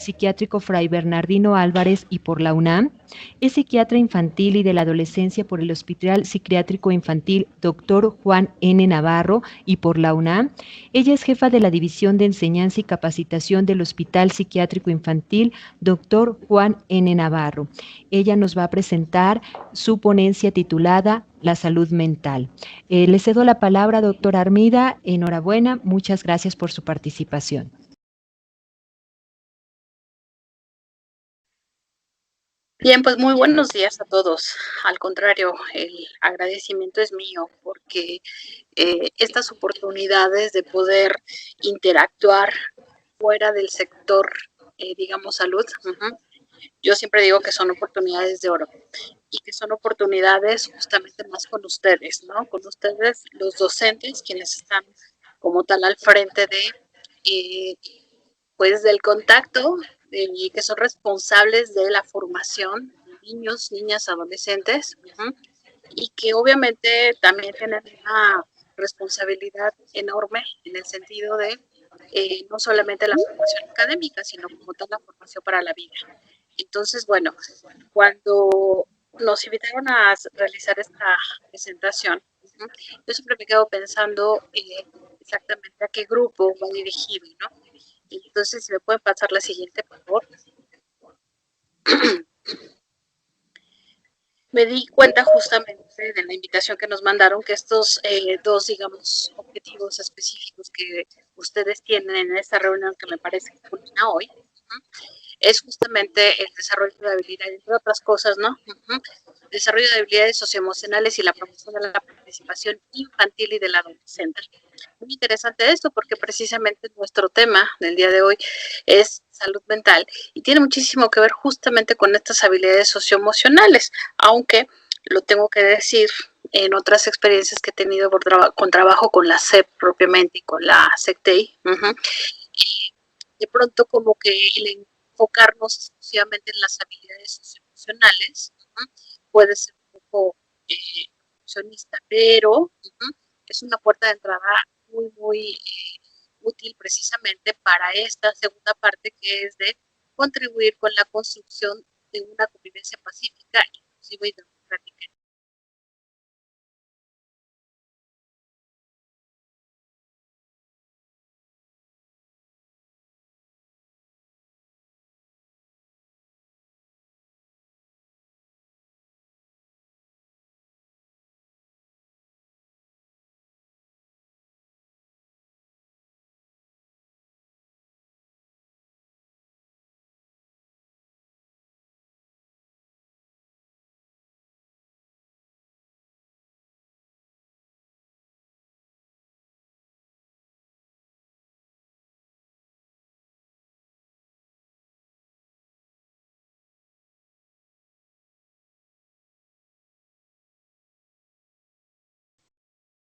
Psiquiátrico Fray Bernardino Álvarez y por la UNAM. Es psiquiatra infantil y de la adolescencia por el Hospital Psiquiátrico Infantil Dr. Juan N. Navarro y por la UNAM. Ella es jefa de la División de Enseñanza y Capacitación del Hospital Psiquiátrico Infantil Dr. Juan N. Navarro. Ella nos va a presentar su ponencia titulada La salud mental. Le cedo la palabra, doctora Armida. Enhorabuena, muchas gracias por su participación. Bien, pues muy buenos días a todos. Al contrario, el agradecimiento es mío porque estas oportunidades de poder interactuar fuera del sector, digamos, salud, yo siempre digo que son oportunidades de oro y que son oportunidades justamente más con ustedes, ¿no? Con ustedes, los docentes, quienes están como tal al frente de, pues, del contacto y que son responsables de la formación de niños, niñas, adolescentes, y que obviamente también tienen una responsabilidad enorme en el sentido de no solamente la formación académica, sino como tal la formación para la vida. Entonces, bueno, cuando nos invitaron a realizar esta presentación, yo siempre me quedo pensando exactamente a qué grupo va dirigido, ¿no? Entonces, si me pueden pasar la siguiente, por favor. Me di cuenta justamente de la invitación que nos mandaron que estos dos, digamos, objetivos específicos que ustedes tienen en esta reunión que me parece que culmina hoy, es justamente el desarrollo de habilidades, entre otras cosas, ¿no? Desarrollo de habilidades socioemocionales y la promoción de la participación infantil y del adolescente. Muy interesante esto porque precisamente nuestro tema del día de hoy es salud mental y tiene muchísimo que ver justamente con estas habilidades socioemocionales, aunque lo tengo que decir en otras experiencias que he tenido con trabajo con la SEP propiamente y con la SECTEI, de pronto como que el enfocarnos exclusivamente en las habilidades socioemocionales puede ser un poco funcionista, pero es una puerta de entrada muy útil precisamente para esta segunda parte que es de contribuir con la construcción de una convivencia pacífica, inclusiva y democrática.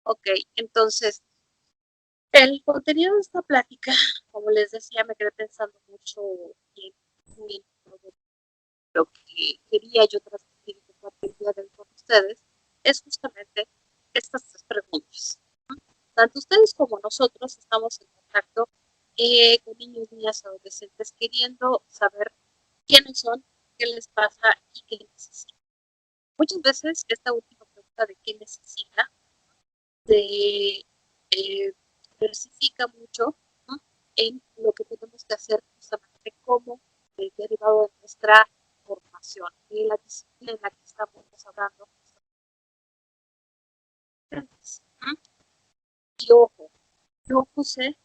Ok, entonces, el contenido de esta plática, como les decía, me quedé pensando mucho en lo que quería yo transmitir y compartir con ustedes, es justamente estas tres preguntas. Tanto ustedes como nosotros estamos en contacto con niños, niñas, adolescentes, queriendo saber quiénes son, qué les pasa y qué necesitan. Muchas veces esta última pregunta de qué necesita se diversifica mucho, ¿no?, en lo que tenemos que hacer justamente como derivado de nuestra formación, de la disciplina en la que estamos hablando. Y ojo, yo puse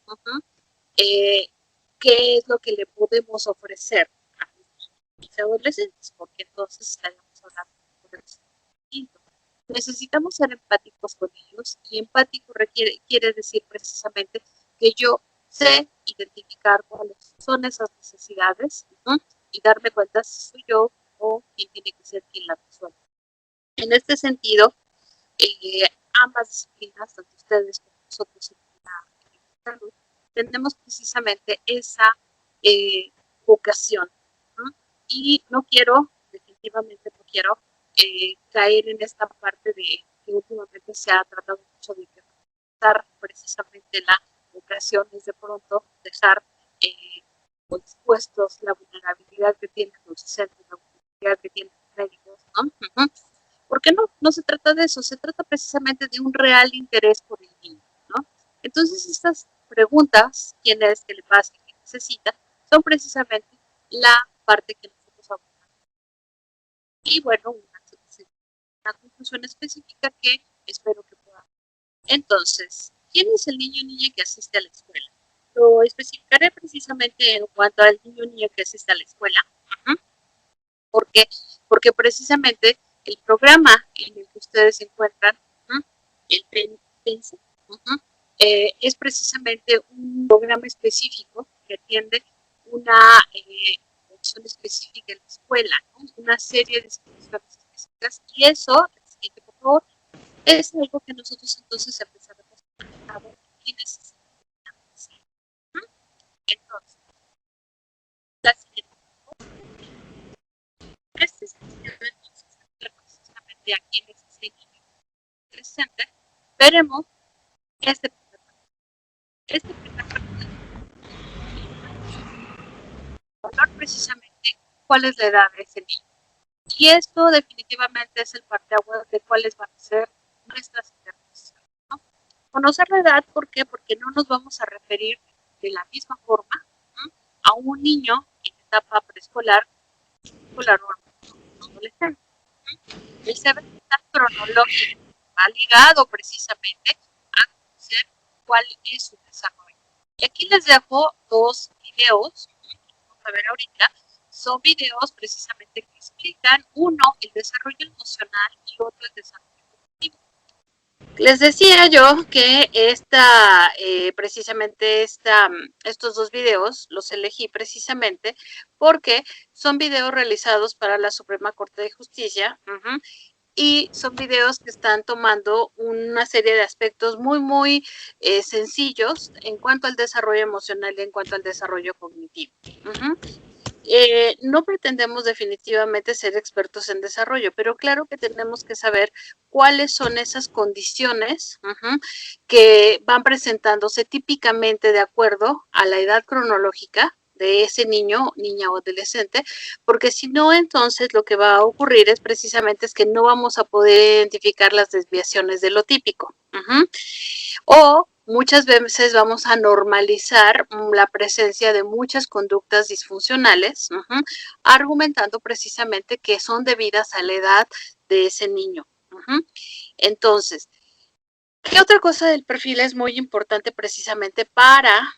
qué es lo que le podemos ofrecer a los adolescentes, porque entonces estaríamos hablando de distinto. Necesitamos ser empáticos con ellos y empático quiere decir precisamente que yo sé identificar cuáles son esas necesidades y darme cuenta si soy yo o quién tiene que ser quien la resuelva. En este sentido, ambas disciplinas, tanto ustedes como nosotros en la salud, tenemos precisamente esa vocación, ¿no? Y no quiero, definitivamente no quiero caer en esta parte de que últimamente se ha tratado mucho de dar precisamente la vocación es de pronto dejar expuestos, la vulnerabilidad que tienen los docentes, la vulnerabilidad que tienen los médicos, ¿no? Porque no se trata de eso, se trata precisamente de un real interés por el niño, ¿no? Entonces estas preguntas, quién es, qué le pasa, qué necesita, son precisamente la parte que nosotros abordamos. Y bueno, una conclusión específica que espero que pueda. Entonces, ¿quién es el niño o niña que asiste a la escuela? Lo especificaré precisamente en cuanto al niño o niña que asiste a la escuela. ¿Por qué? Porque precisamente el programa en el que ustedes se encuentran, el PENSE, es precisamente un programa específico que atiende una opción específica en la escuela, ¿no? Una serie de situaciones específicas, y eso, siguiente por favor, es algo que nosotros entonces empezaremos a ver quién es. Entonces, la siguiente, este es entonces precisamente aquí en este niño presente, veremos este primer hablar precisamente cuál es la edad de ese niño. Y esto definitivamente es el parteaguas de cuáles van a ser nuestras intervenciones, ¿no? Conocer la edad, ¿por qué? Porque no nos vamos a referir de la misma forma, ¿no?, a un niño en etapa preescolar, escolar o adolescente. El saber cronológico va ligado precisamente a conocer cuál es su desarrollo. Y aquí les dejo dos videos, vamos a ver ahorita, son videos precisamente que explican, uno, el desarrollo emocional y otro, el desarrollo cognitivo. Les decía yo que precisamente estos dos videos los elegí precisamente porque son videos realizados para la Suprema Corte de Justicia, y son videos que están tomando una serie de aspectos muy sencillos en cuanto al desarrollo emocional y en cuanto al desarrollo cognitivo. No pretendemos definitivamente ser expertos en desarrollo, pero claro que tenemos que saber cuáles son esas condiciones que van presentándose típicamente de acuerdo a la edad cronológica de ese niño, niña o adolescente, porque si no, entonces lo que va a ocurrir es precisamente es que no vamos a poder identificar las desviaciones de lo típico. O muchas veces vamos a normalizar la presencia de muchas conductas disfuncionales, argumentando precisamente que son debidas a la edad de ese niño. Entonces, ¿qué otra cosa del perfil es muy importante precisamente para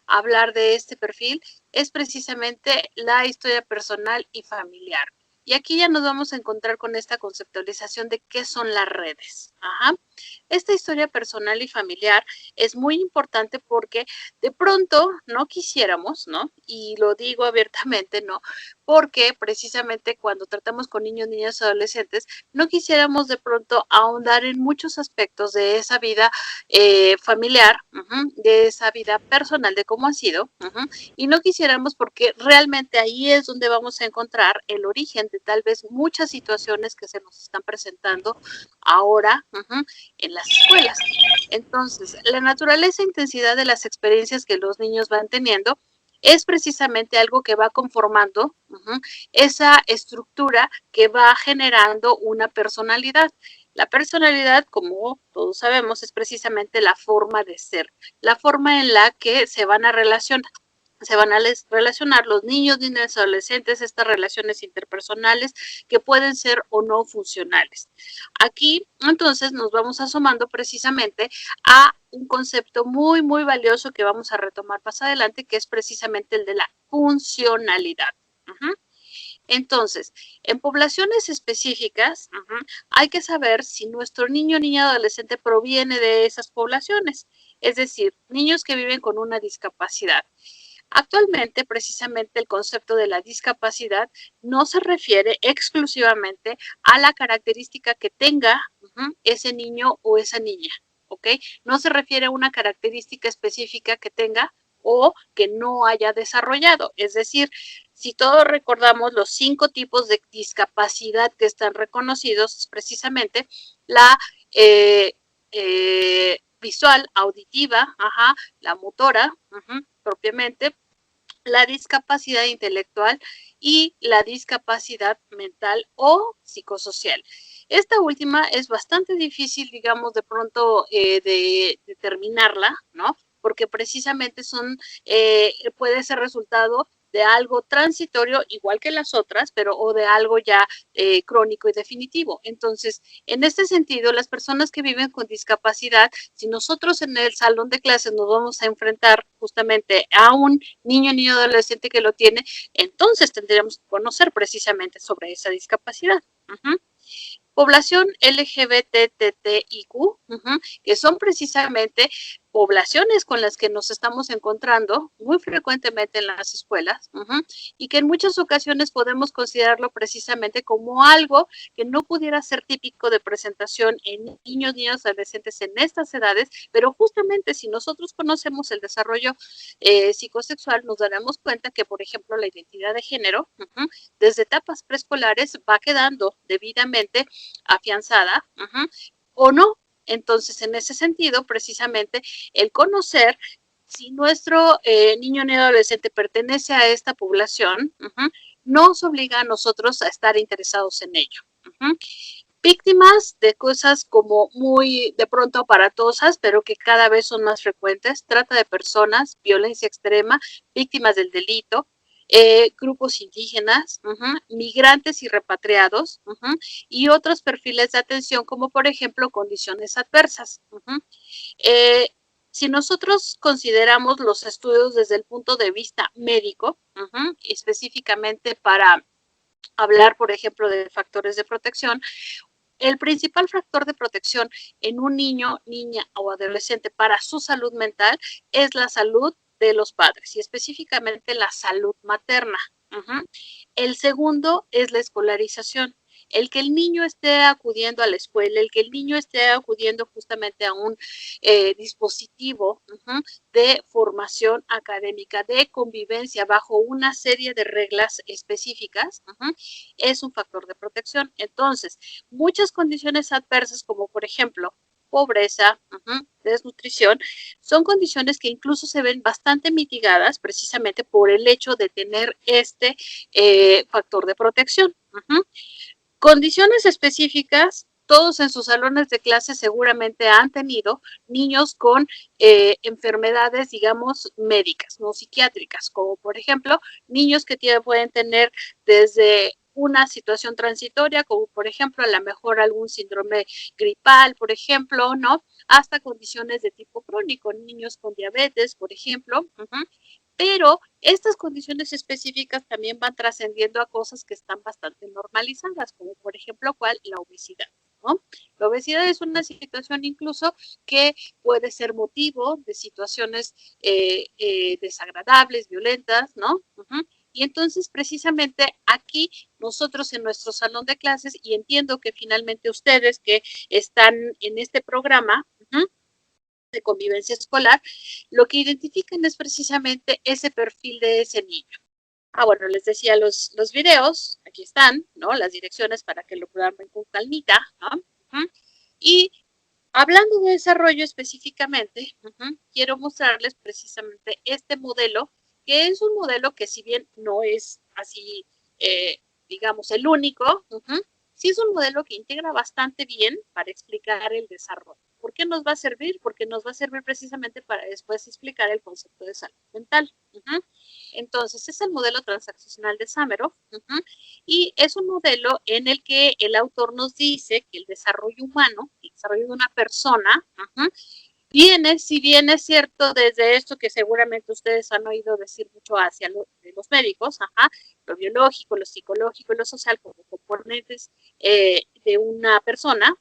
hablar de este perfil? Es precisamente la historia personal y familiar. Y aquí ya nos vamos a encontrar con esta conceptualización de qué son las redes. Esta historia personal y familiar es muy importante porque de pronto no quisiéramos, ¿no? Y lo digo abiertamente, ¿no? Porque precisamente cuando tratamos con niños, niñas, adolescentes, no quisiéramos de pronto ahondar en muchos aspectos de esa vida familiar, de esa vida personal, de cómo ha sido, y no quisiéramos porque realmente ahí es donde vamos a encontrar el origen de tal vez muchas situaciones que se nos están presentando ahora en las escuelas. Entonces, la naturaleza e intensidad de las experiencias que los niños van teniendo es precisamente algo que va conformando esa estructura que va generando una personalidad. La personalidad, como todos sabemos, es precisamente la forma de ser, la forma en la que se van a relacionar los niños, niñas, adolescentes, estas relaciones interpersonales que pueden ser o no funcionales. Aquí, entonces, nos vamos asomando precisamente a un concepto muy valioso que vamos a retomar más adelante, que es precisamente el de la funcionalidad. Entonces, en poblaciones específicas, hay que saber si nuestro niño, niña, adolescente proviene de esas poblaciones, es decir, niños que viven con una discapacidad. Actualmente, precisamente, el concepto de la discapacidad no se refiere exclusivamente a la característica que tenga ese niño o esa niña, ¿ok? No se refiere a una característica específica que tenga o que no haya desarrollado. Es decir, si todos recordamos los 5 tipos de discapacidad que están reconocidos, es precisamente la visual, auditiva, la motora, propiamente, la discapacidad intelectual y la discapacidad mental o psicosocial. Esta última es bastante difícil, digamos, de pronto de determinarla, ¿no? Porque precisamente puede ser resultado de algo transitorio, igual que las otras, pero o de algo ya crónico y definitivo. Entonces, en este sentido, las personas que viven con discapacidad, si nosotros en el salón de clases nos vamos a enfrentar justamente a un niño adolescente que lo tiene, entonces tendríamos que conocer precisamente sobre esa discapacidad. Población LGBTTIQ, que son precisamente poblaciones con las que nos estamos encontrando muy frecuentemente en las escuelas y que en muchas ocasiones podemos considerarlo precisamente como algo que no pudiera ser típico de presentación en niños, niñas, adolescentes en estas edades, pero justamente si nosotros conocemos el desarrollo psicosexual, nos daremos cuenta que, por ejemplo, la identidad de género, desde etapas preescolares va quedando debidamente afianzada o no. Entonces, en ese sentido, precisamente, el conocer si nuestro niño o adolescente pertenece a esta población, nos obliga a nosotros a estar interesados en ello. Víctimas de cosas como muy de pronto aparatosas, pero que cada vez son más frecuentes: trata de personas, violencia extrema, víctimas del delito, grupos indígenas, migrantes y repatriados, y otros perfiles de atención como por ejemplo condiciones adversas. Si nosotros consideramos los estudios desde el punto de vista médico, específicamente para hablar, por ejemplo, de factores de protección, el principal factor de protección en un niño, niña o adolescente para su salud mental es la salud de los padres y específicamente la salud materna. El segundo es la escolarización. El que el niño esté acudiendo a la escuela, el que el niño esté acudiendo justamente a un dispositivo de formación académica, de convivencia bajo una serie de reglas específicas, es un factor de protección. Entonces, muchas condiciones adversas, como por ejemplo pobreza, desnutrición, son condiciones que incluso se ven bastante mitigadas precisamente por el hecho de tener este factor de protección. Condiciones específicas, todos en sus salones de clase seguramente han tenido niños con enfermedades, digamos, médicas, no psiquiátricas, como por ejemplo, niños que pueden tener desde una situación transitoria, como por ejemplo, a lo mejor algún síndrome gripal, por ejemplo, ¿no? Hasta condiciones de tipo crónico, niños con diabetes, por ejemplo, pero estas condiciones específicas también van trascendiendo a cosas que están bastante normalizadas, como por ejemplo, la obesidad, ¿no? La obesidad es una situación incluso que puede ser motivo de situaciones desagradables, violentas, ¿no? Y entonces, precisamente aquí, nosotros en nuestro salón de clases, y entiendo que finalmente ustedes que están en este programa, de convivencia escolar, lo que identifican es precisamente ese perfil de ese niño. Bueno, les decía los videos, aquí están, ¿no? Las direcciones para que lo puedan ver con calmita, ¿no? Y hablando de desarrollo específicamente, quiero mostrarles precisamente este modelo, que es un modelo que si bien no es así, digamos, el único, sí es un modelo que integra bastante bien para explicar el desarrollo. ¿Por qué nos va a servir? Porque nos va a servir precisamente para después explicar el concepto de salud mental. Entonces, es el modelo transaccional de Sameroff, y es un modelo en el que el autor nos dice que el desarrollo humano, el desarrollo de una persona, viene, si bien es cierto, desde esto que seguramente ustedes han oído decir mucho hacia de los médicos, lo biológico, lo psicológico y lo social como componentes de una persona,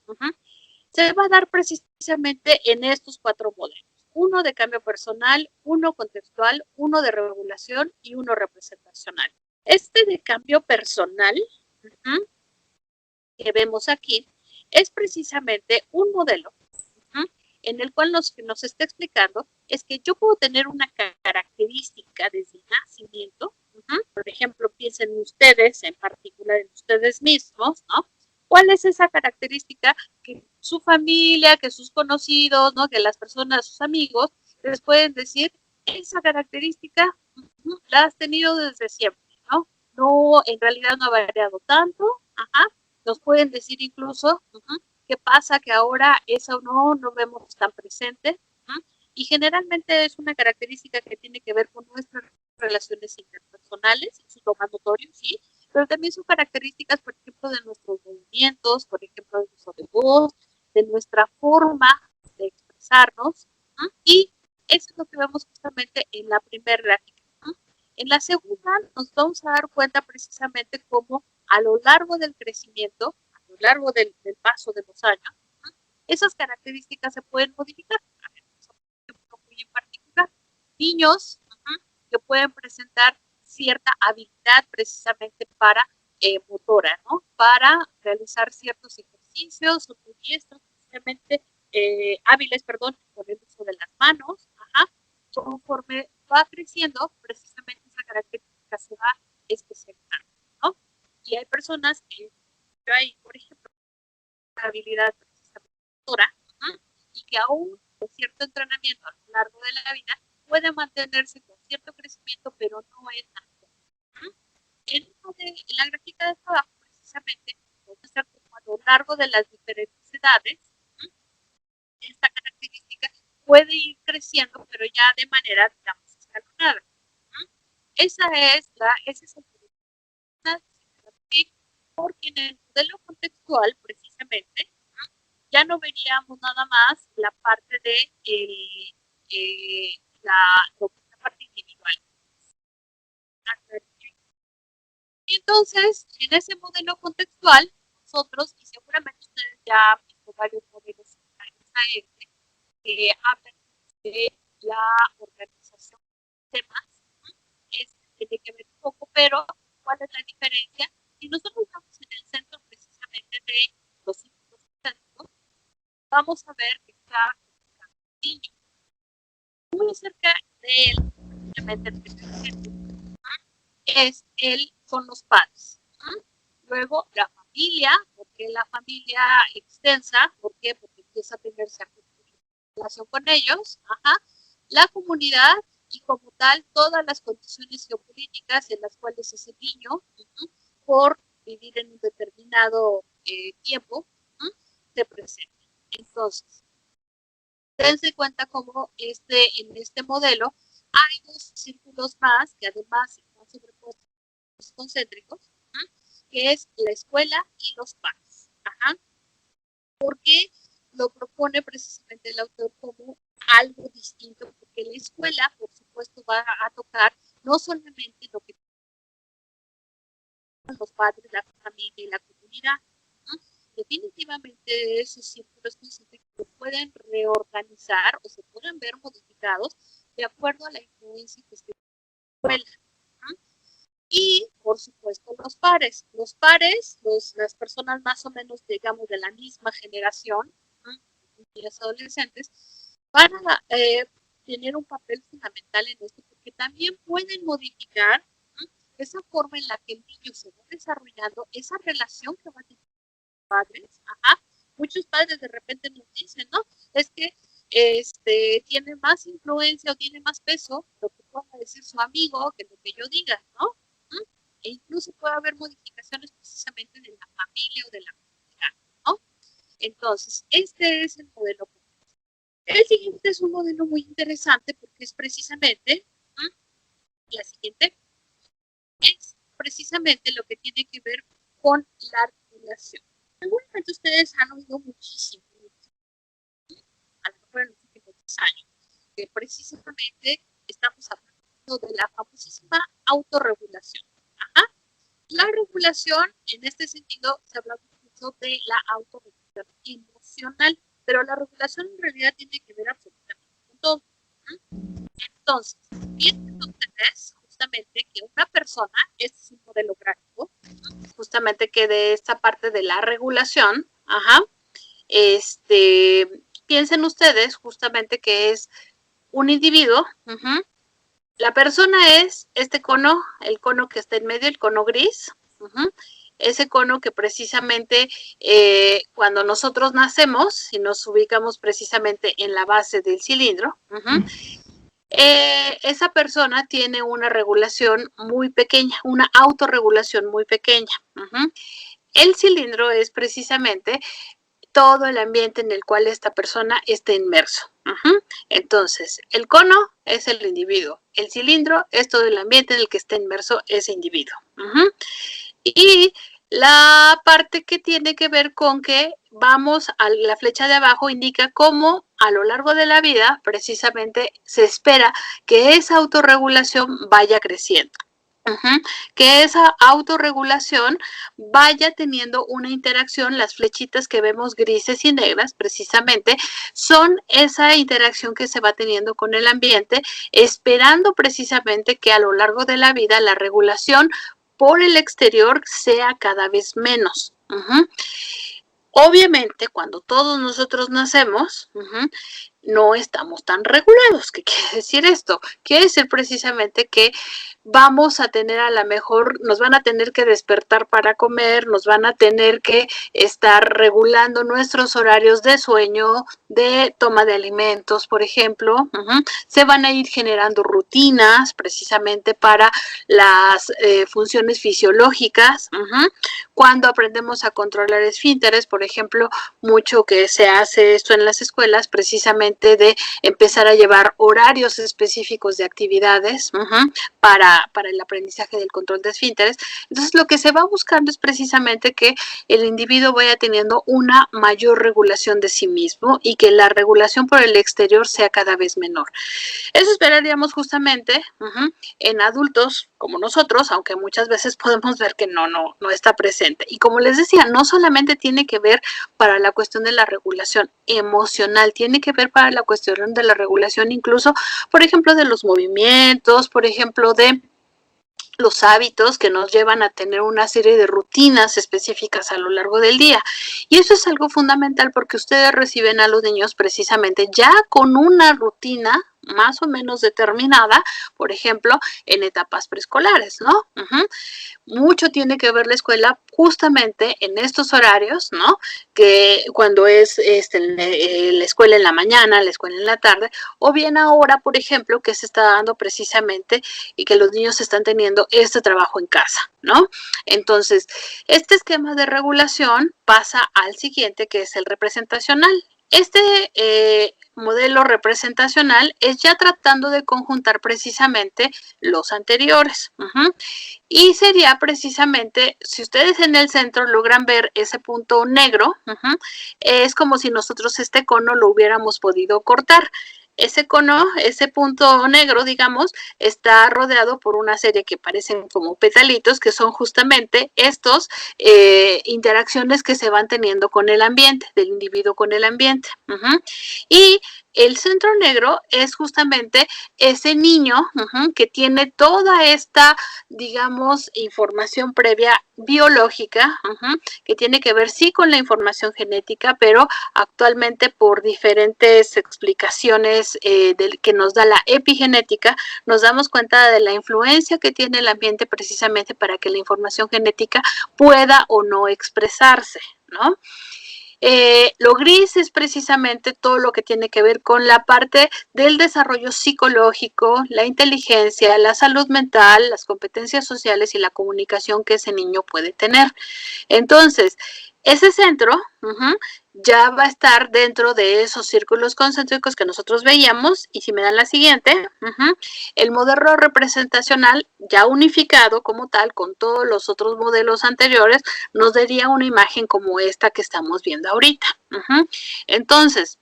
se va a dar precisamente en estos 4 modelos. Uno de cambio personal, uno contextual, uno de regulación y uno representacional. Este de cambio personal que vemos aquí es precisamente un modelo en el cual nos está explicando es que yo puedo tener una característica desde el nacimiento. Por ejemplo, piensen ustedes, en particular en ustedes mismos, ¿no? ¿Cuál es esa característica que su familia, que sus conocidos, ¿no? Que las personas, sus amigos, les pueden decir? Esa característica La has tenido desde siempre, ¿no? No, en realidad no ha variado tanto, nos pueden decir incluso qué pasa que ahora eso no vemos tan presente, y generalmente es una característica que tiene que ver con nuestras relaciones interpersonales, eso es lo más notorio, sí, pero también son características, por ejemplo, de nuestros movimientos, por ejemplo, de nuestro de voz, de nuestra forma de expresarnos, y eso es lo que vemos justamente en la primera gráfica. En la segunda nos vamos a dar cuenta precisamente cómo a lo largo del crecimiento, a lo largo del paso de los años, esas características se pueden modificar. Un ejemplo muy en particular, niños que pueden presentar cierta habilidad precisamente para motora, ¿no? Para realizar ciertos ejercicios, son muy diestros, precisamente hábiles, perdón, con el uso de las manos, conforme va creciendo, precisamente esa característica se va especializando, ¿no? Y hay personas que yo ahí, por ejemplo, la habilidad precisamente motora, y que aún con cierto entrenamiento a lo largo de la vida puede mantenerse con cierto crecimiento, pero no es tanto. En la gráfica de trabajo, precisamente, nos muestra cómo a lo largo de las diferentes edades, esta característica puede ir creciendo, pero ya de manera, digamos, escalonada. Ese es el problema, porque en el modelo contextual, precisamente, ya no veríamos nada más la parte de la parte individual. Y entonces, en ese modelo contextual, nosotros, y seguramente ustedes ya han visto varios modelos similares a este, que hablan de la organización de temas, tiene que ver un poco, pero ¿cuál es la diferencia? Si nosotros estamos en el centro precisamente de los círculos concéntricos, vamos a ver que está el niño. Muy cerca de él, simplemente el primer ejemplo, son los padres. Luego la familia, porque la familia extensa, ¿por qué? Porque empieza a tener cierta relación con ellos, la comunidad y como tal todas las condiciones geopolíticas en las cuales ese niño, por vivir en un determinado tiempo, se presenta. Entonces, dense cuenta cómo en este modelo hay dos círculos más que además están sobrepuestos concéntricos, que es la escuela y los padres. ¿Por qué lo propone precisamente el autor como algo distinto? Porque la escuela, por supuesto, va a tocar no solamente lo que los padres, la familia y la comunidad. Definitivamente esos círculos concéntricos se pueden reorganizar o se pueden ver modificados de acuerdo a la influencia que esté en la escuela. Y, por supuesto, los pares. Los pares, las personas más o menos, digamos, de la misma generación, y los adolescentes, van a tener un papel fundamental en esto, porque también pueden modificar esa forma en la que el niño se va desarrollando, esa relación que va a tener con los padres. Muchos padres de repente nos dicen, ¿no? Es que tiene más influencia o tiene más peso lo que pueda decir su amigo que lo que yo diga, ¿no? E incluso puede haber modificaciones precisamente de la familia o de la comunidad, ¿no? Entonces, este es el modelo. El siguiente es un modelo muy interesante porque es precisamente, la siguiente, es precisamente lo que tiene que ver con la regulación. Seguramente ustedes han oído muchísimo, a lo mejor en los últimos 10 años, que precisamente estamos hablando de la famosísima autorregulación. La regulación, en este sentido, se habla mucho de la autorregulación emocional, pero la regulación en realidad tiene que ver absolutamente con todo. Entonces, piensen ustedes justamente que una persona, este es un modelo gráfico, justamente que de esta parte de la regulación, piensen ustedes justamente que es un individuo, la persona es este cono, el cono que está en medio, el cono gris, ese cono que precisamente cuando nosotros nacemos y nos ubicamos precisamente en la base del cilindro, esa persona tiene una regulación muy pequeña, una autorregulación muy pequeña. El cilindro es precisamente todo el ambiente en el cual esta persona está inmerso. Entonces, el cono es el individuo, el cilindro es todo el ambiente en el que está inmerso ese individuo. Y la parte que tiene que ver con que vamos a la flecha de abajo indica cómo a lo largo de la vida precisamente se espera que esa autorregulación vaya creciendo. Que esa autorregulación vaya teniendo una interacción, las flechitas que vemos grises y negras precisamente son esa interacción que se va teniendo con el ambiente, esperando precisamente que a lo largo de la vida la regulación por el exterior sea cada vez menos. Obviamente, cuando todos nosotros nacemos, no estamos tan regulados. ¿Qué quiere decir esto? Quiere decir precisamente que vamos a tener a lo mejor, nos van a tener que despertar para comer, nos van a tener que estar regulando nuestros horarios de sueño, de toma de alimentos, por ejemplo. Se van a ir generando rutinas precisamente para las funciones fisiológicas. Cuando aprendemos a controlar esfínteres, por ejemplo, mucho que se hace esto en las escuelas, precisamente de empezar a llevar horarios específicos de actividades para el aprendizaje del control de esfínteres. Entonces, lo que se va buscando es precisamente que el individuo vaya teniendo una mayor regulación de sí mismo y que la regulación por el exterior sea cada vez menor. Eso esperaríamos justamente en adultos como nosotros, aunque muchas veces podemos ver que no está presente. Y como les decía, no solamente tiene que ver para la cuestión de la regulación emocional, tiene que ver para la cuestión de la regulación incluso, por ejemplo, de los movimientos, por ejemplo, de los hábitos que nos llevan a tener una serie de rutinas específicas a lo largo del día. Y eso es algo fundamental porque ustedes reciben a los niños precisamente ya con una rutina más o menos determinada, por ejemplo, en etapas preescolares, ¿no? Mucho tiene que ver la escuela justamente en estos horarios, ¿no? Que cuando es la escuela en la mañana, la escuela en la tarde, o bien ahora, por ejemplo, que se está dando precisamente y que los niños están teniendo este trabajo en casa, ¿no? Entonces, este esquema de regulación pasa al siguiente, que es el representacional. Este modelo representacional es ya tratando de conjuntar precisamente los anteriores. Y sería precisamente, si ustedes en el centro logran ver ese punto negro, es como si nosotros este cono lo hubiéramos podido cortar. Ese cono, ese punto negro, digamos, está rodeado por una serie que parecen como petalitos, que son justamente estos interacciones que se van teniendo con el ambiente, del individuo con el ambiente. Y el centro negro es justamente ese niño que tiene toda esta, digamos, información previa biológica, que tiene que ver sí con la información genética, pero actualmente por diferentes explicaciones que nos da la epigenética, nos damos cuenta de la influencia que tiene el ambiente precisamente para que la información genética pueda o no expresarse, ¿no? Lo gris es precisamente todo lo que tiene que ver con la parte del desarrollo psicológico, la inteligencia, la salud mental, las competencias sociales y la comunicación que ese niño puede tener. Entonces, ese centro ya va a estar dentro de esos círculos concéntricos que nosotros veíamos. Y si me dan la siguiente, el modelo representacional ya unificado como tal con todos los otros modelos anteriores nos daría una imagen como esta que estamos viendo ahorita. Entonces,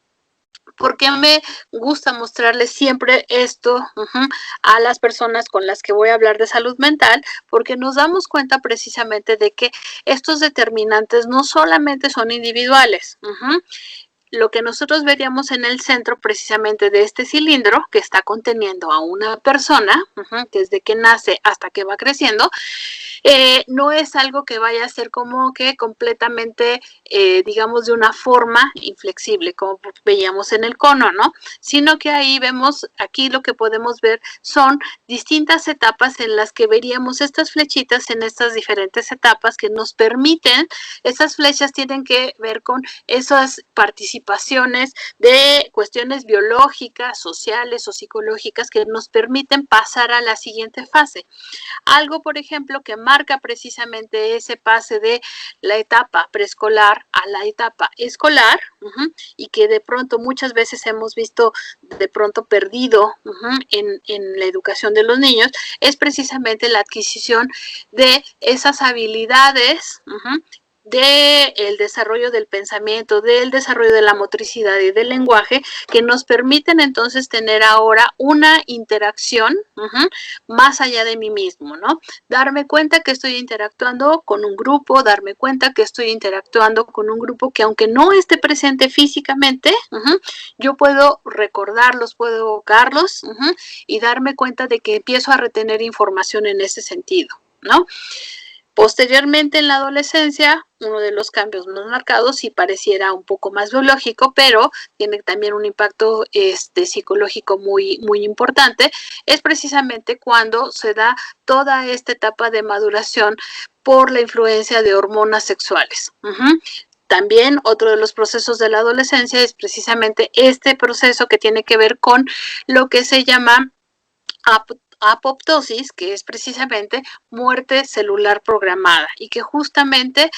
¿por qué me gusta mostrarles siempre esto a las personas con las que voy a hablar de salud mental? Porque nos damos cuenta precisamente de que estos determinantes no solamente son individuales. Lo que nosotros veríamos en el centro precisamente de este cilindro que está conteniendo a una persona, desde que nace hasta que va creciendo, no es algo que vaya a ser como que completamente, digamos, de una forma inflexible, como veíamos en el cono, ¿no? Sino que ahí vemos, aquí lo que podemos ver son distintas etapas en las que veríamos estas flechitas en estas diferentes etapas que nos permiten, estas flechas tienen que ver con esas participaciones anticipaciones de cuestiones biológicas, sociales o psicológicas que nos permiten pasar a la siguiente fase. Algo, por ejemplo, que marca precisamente ese pase de la etapa preescolar a la etapa escolar, y que de pronto muchas veces hemos visto de pronto perdido en la educación de los niños, es precisamente la adquisición de esas habilidades del desarrollo del pensamiento, del desarrollo de la motricidad y del lenguaje, que nos permiten entonces tener ahora una interacción más allá de mí mismo, ¿no? Darme cuenta que estoy interactuando con un grupo, darme cuenta que estoy interactuando con un grupo que aunque no esté presente físicamente, yo puedo recordarlos, puedo evocarlos y darme cuenta de que empiezo a retener información en ese sentido, ¿no? Posteriormente, en la adolescencia, uno de los cambios más marcados, sí pareciera un poco más biológico, pero tiene también un impacto psicológico muy, muy importante, es precisamente cuando se da toda esta etapa de maduración por la influencia de hormonas sexuales. También otro de los procesos de la adolescencia es precisamente este proceso que tiene que ver con lo que se llama apoptosis, que es precisamente muerte celular programada, y que justamente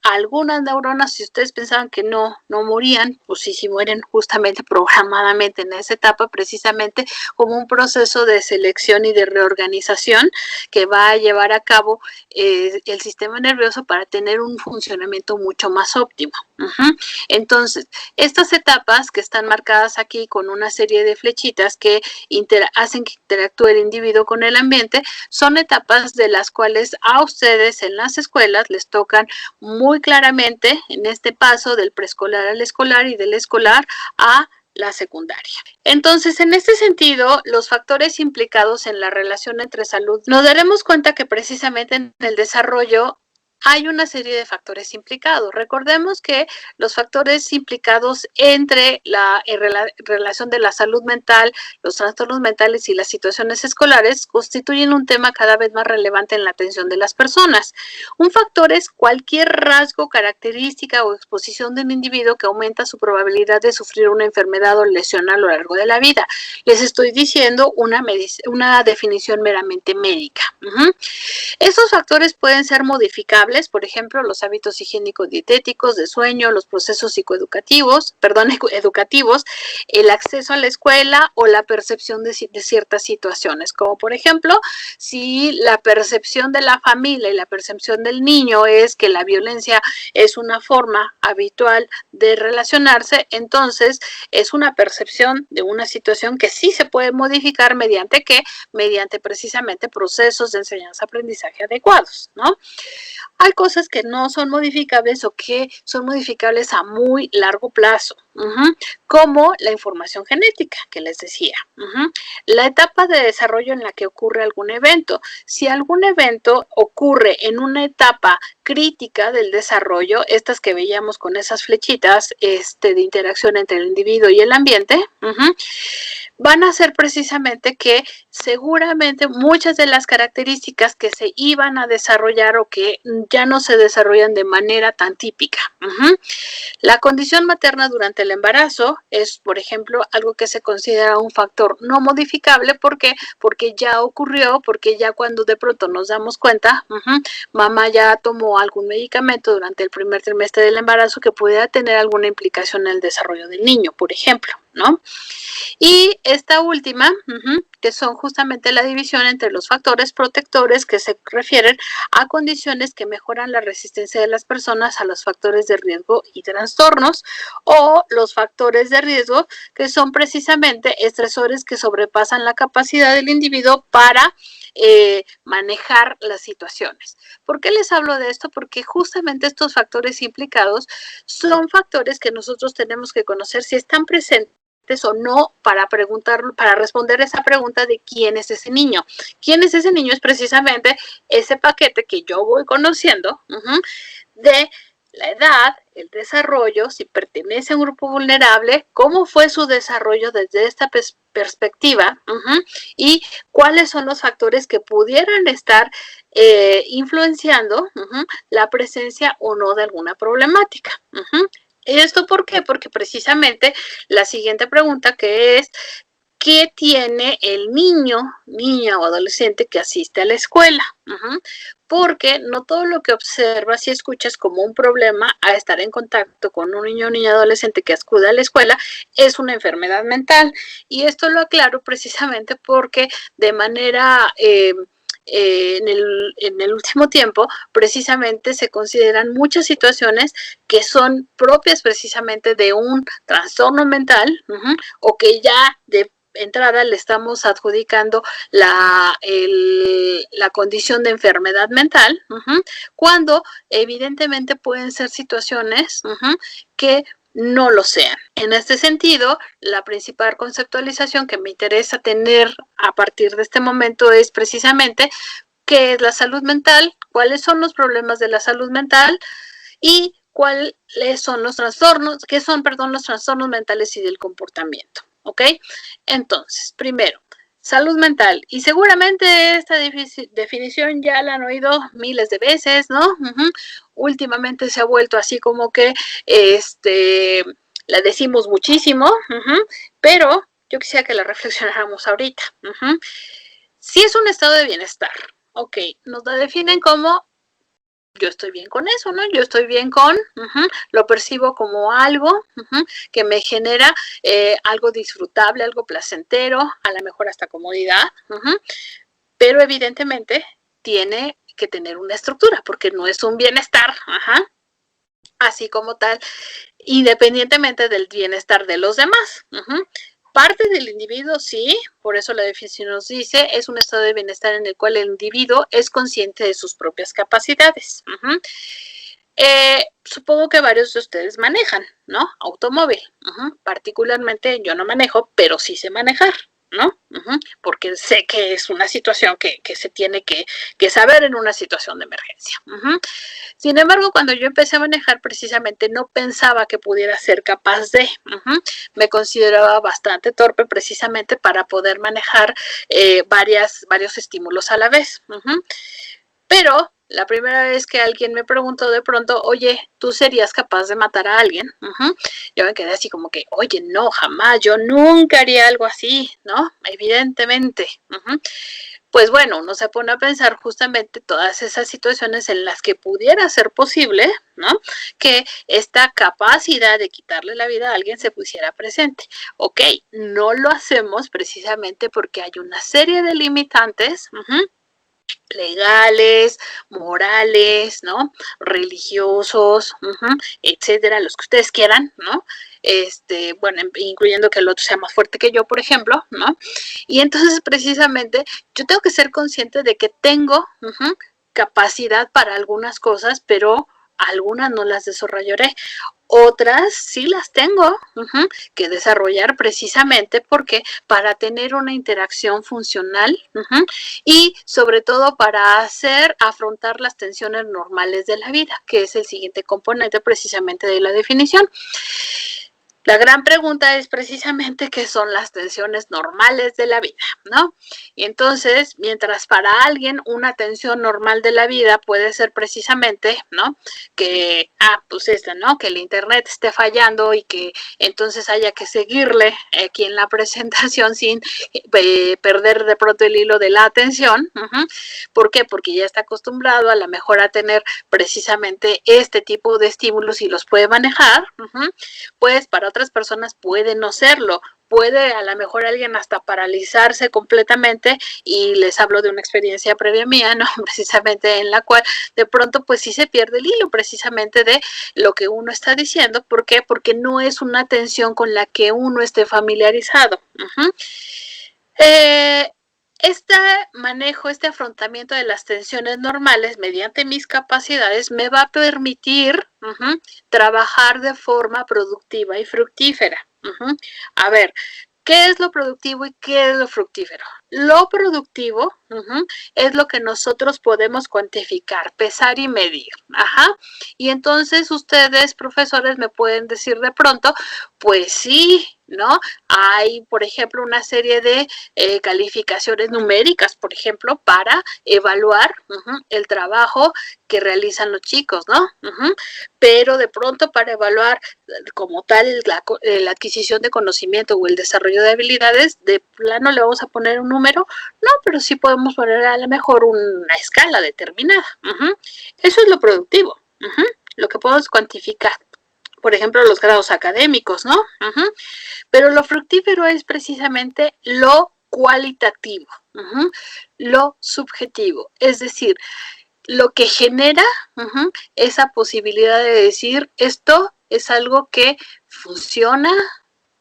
algunas neuronas, si ustedes pensaban que no morían, pues sí mueren justamente programadamente en esa etapa, precisamente como un proceso de selección y de reorganización que va a llevar a cabo el sistema nervioso para tener un funcionamiento mucho más óptimo. Entonces, estas etapas que están marcadas aquí con una serie de flechitas que hacen que interactúe el individuo con el ambiente, son etapas de las cuales a ustedes en las escuelas les tocan muy claramente en este paso del preescolar al escolar y del escolar a la secundaria. Entonces, en este sentido, los factores implicados en la relación entre salud, nos daremos cuenta que precisamente en el desarrollo hay una serie de factores implicados. Recordemos que los factores implicados entre la relación de la salud mental, los trastornos mentales y las situaciones escolares constituyen un tema cada vez más relevante en la atención de las personas. Un factor es cualquier rasgo, característica o exposición de un individuo que aumenta su probabilidad de sufrir una enfermedad o lesión a lo largo de la vida. Les estoy diciendo una definición meramente médica. Estos factores pueden ser modificables, por ejemplo, los hábitos higiénico-dietéticos, de sueño, los procesos educativos, el acceso a la escuela o la percepción de ciertas situaciones, como por ejemplo, si la percepción de la familia y la percepción del niño es que la violencia es una forma habitual de relacionarse, entonces es una percepción de una situación que sí se puede modificar mediante ¿qué? Mediante precisamente procesos de enseñanza-aprendizaje adecuados, ¿no? Hay cosas que no son modificables o que son modificables a muy largo plazo, como la información genética que les decía. La etapa de desarrollo en la que ocurre algún evento. Si algún evento ocurre en una etapa crítica del desarrollo, estas que veíamos con esas flechitas de interacción entre el individuo y el ambiente, van a ser precisamente que seguramente muchas de las características que se iban a desarrollar o que ya no se desarrollan de manera tan típica. La condición materna durante el embarazo es, por ejemplo, algo que se considera un factor no modificable. ¿Por qué? Porque ya ocurrió, porque ya cuando de pronto nos damos cuenta, mamá ya tomó algún medicamento durante el primer trimestre del embarazo que pudiera tener alguna implicación en el desarrollo del niño, por ejemplo, ¿no? Y esta última, que son justamente la división entre los factores protectores que se refieren a condiciones que mejoran la resistencia de las personas a los factores de riesgo y trastornos, o los factores de riesgo que son precisamente estresores que sobrepasan la capacidad del individuo para manejar las situaciones. ¿Por qué les hablo de esto? Porque justamente estos factores implicados son factores que nosotros tenemos que conocer si están presentes o no para responder esa pregunta de quién es ese niño. ¿Quién es ese niño? Es precisamente ese paquete que yo voy conociendo de la edad, el desarrollo, si pertenece a un grupo vulnerable, cómo fue su desarrollo desde esta perspectiva y cuáles son los factores que pudieran estar influenciando la presencia o no de alguna problemática. ¿Esto por qué? Porque precisamente la siguiente pregunta que es, ¿qué tiene el niño, niña o adolescente que asiste a la escuela? Porque no todo lo que observas y escuchas como un problema a estar en contacto con un niño o niña adolescente que acude a la escuela es una enfermedad mental. Y esto lo aclaro precisamente porque de manera en el último tiempo, precisamente se consideran muchas situaciones que son propias precisamente de un trastorno mental o que ya de entrada le estamos adjudicando la condición de enfermedad mental, cuando evidentemente pueden ser situaciones que no lo sean. En este sentido, la principal conceptualización que me interesa tener a partir de este momento es precisamente qué es la salud mental, cuáles son los problemas de la salud mental y cuáles son los trastornos, qué son, perdón, los trastornos mentales y del comportamiento, ¿ok? Entonces, primero, salud mental. Y seguramente esta definición ya la han oído miles de veces, ¿no? Últimamente se ha vuelto así como que la decimos muchísimo, pero yo quisiera que la reflexionáramos ahorita. Si es un estado de bienestar, ok, nos la definen como yo estoy bien con eso, ¿no? Yo estoy bien con, lo percibo como algo que me genera algo disfrutable, algo placentero, a lo mejor hasta comodidad, pero evidentemente tiene que tener una estructura, porque no es un bienestar, así como tal, independientemente del bienestar de los demás. Parte del individuo, sí, por eso la definición nos dice, es un estado de bienestar en el cual el individuo es consciente de sus propias capacidades. Supongo que varios de ustedes manejan, ¿no? Automóvil. Particularmente yo no manejo, pero sí sé manejar, ¿no? Porque sé que es una situación que se tiene que saber en una situación de emergencia. Sin embargo, cuando yo empecé a manejar, precisamente no pensaba que pudiera ser capaz de. Me consideraba bastante torpe precisamente para poder manejar varios estímulos a la vez. Pero la primera vez que alguien me preguntó de pronto, oye, ¿tú serías capaz de matar a alguien? Yo me quedé así como que, oye, no, jamás, yo nunca haría algo así, ¿no? Evidentemente. Pues bueno, uno se pone a pensar justamente todas esas situaciones en las que pudiera ser posible, ¿no? Que esta capacidad de quitarle la vida a alguien se pusiera presente. Ok, no lo hacemos precisamente porque hay una serie de limitantes, legales, morales, ¿no? Religiosos, etcétera, los que ustedes quieran, ¿no? Bueno, incluyendo que el otro sea más fuerte que yo, por ejemplo, ¿no? Y entonces, precisamente, yo tengo que ser consciente de que tengo capacidad para algunas cosas, pero algunas no las desarrollaré. Otras sí las tengo que desarrollar precisamente porque para tener una interacción funcional y sobre todo para afrontar las tensiones normales de la vida, que es el siguiente componente precisamente de la definición. La gran pregunta es precisamente qué son las tensiones normales de la vida, ¿no? Y entonces, mientras para alguien una tensión normal de la vida puede ser precisamente, ¿no? Que, pues ¿no? Que el internet esté fallando y que entonces haya que seguirle aquí en la presentación sin perder de pronto el hilo de la atención. ¿Por qué? Porque ya está acostumbrado a lo mejor a tener precisamente este tipo de estímulos y los puede manejar, pues para otras personas puede no serlo, puede a lo mejor alguien hasta paralizarse completamente y les hablo de una experiencia previa mía, ¿no? Precisamente en la cual de pronto pues sí se pierde el hilo precisamente de lo que uno está diciendo. ¿Por qué? Porque no es una atención con la que uno esté familiarizado. Este manejo, este afrontamiento de las tensiones normales mediante mis capacidades me va a permitir trabajar de forma productiva y fructífera. A ver, ¿qué es lo productivo y qué es lo fructífero? Lo productivo es lo que nosotros podemos cuantificar, pesar y medir. Ajá. Y entonces ustedes, profesores, me pueden decir de pronto, pues sí, ¿no? Hay, por ejemplo, una serie de calificaciones numéricas, por ejemplo, para evaluar el trabajo que realizan los chicos, ¿no? Pero de pronto para evaluar como tal la adquisición de conocimiento o el desarrollo de habilidades, de plano le vamos a poner un número, no, pero sí podemos poner a lo mejor una escala determinada. Eso es lo productivo, lo que podemos cuantificar. Por ejemplo, los grados académicos, ¿no? Pero lo fructífero es precisamente lo cualitativo, lo subjetivo, es decir, lo que genera esa posibilidad de decir esto es algo que funciona,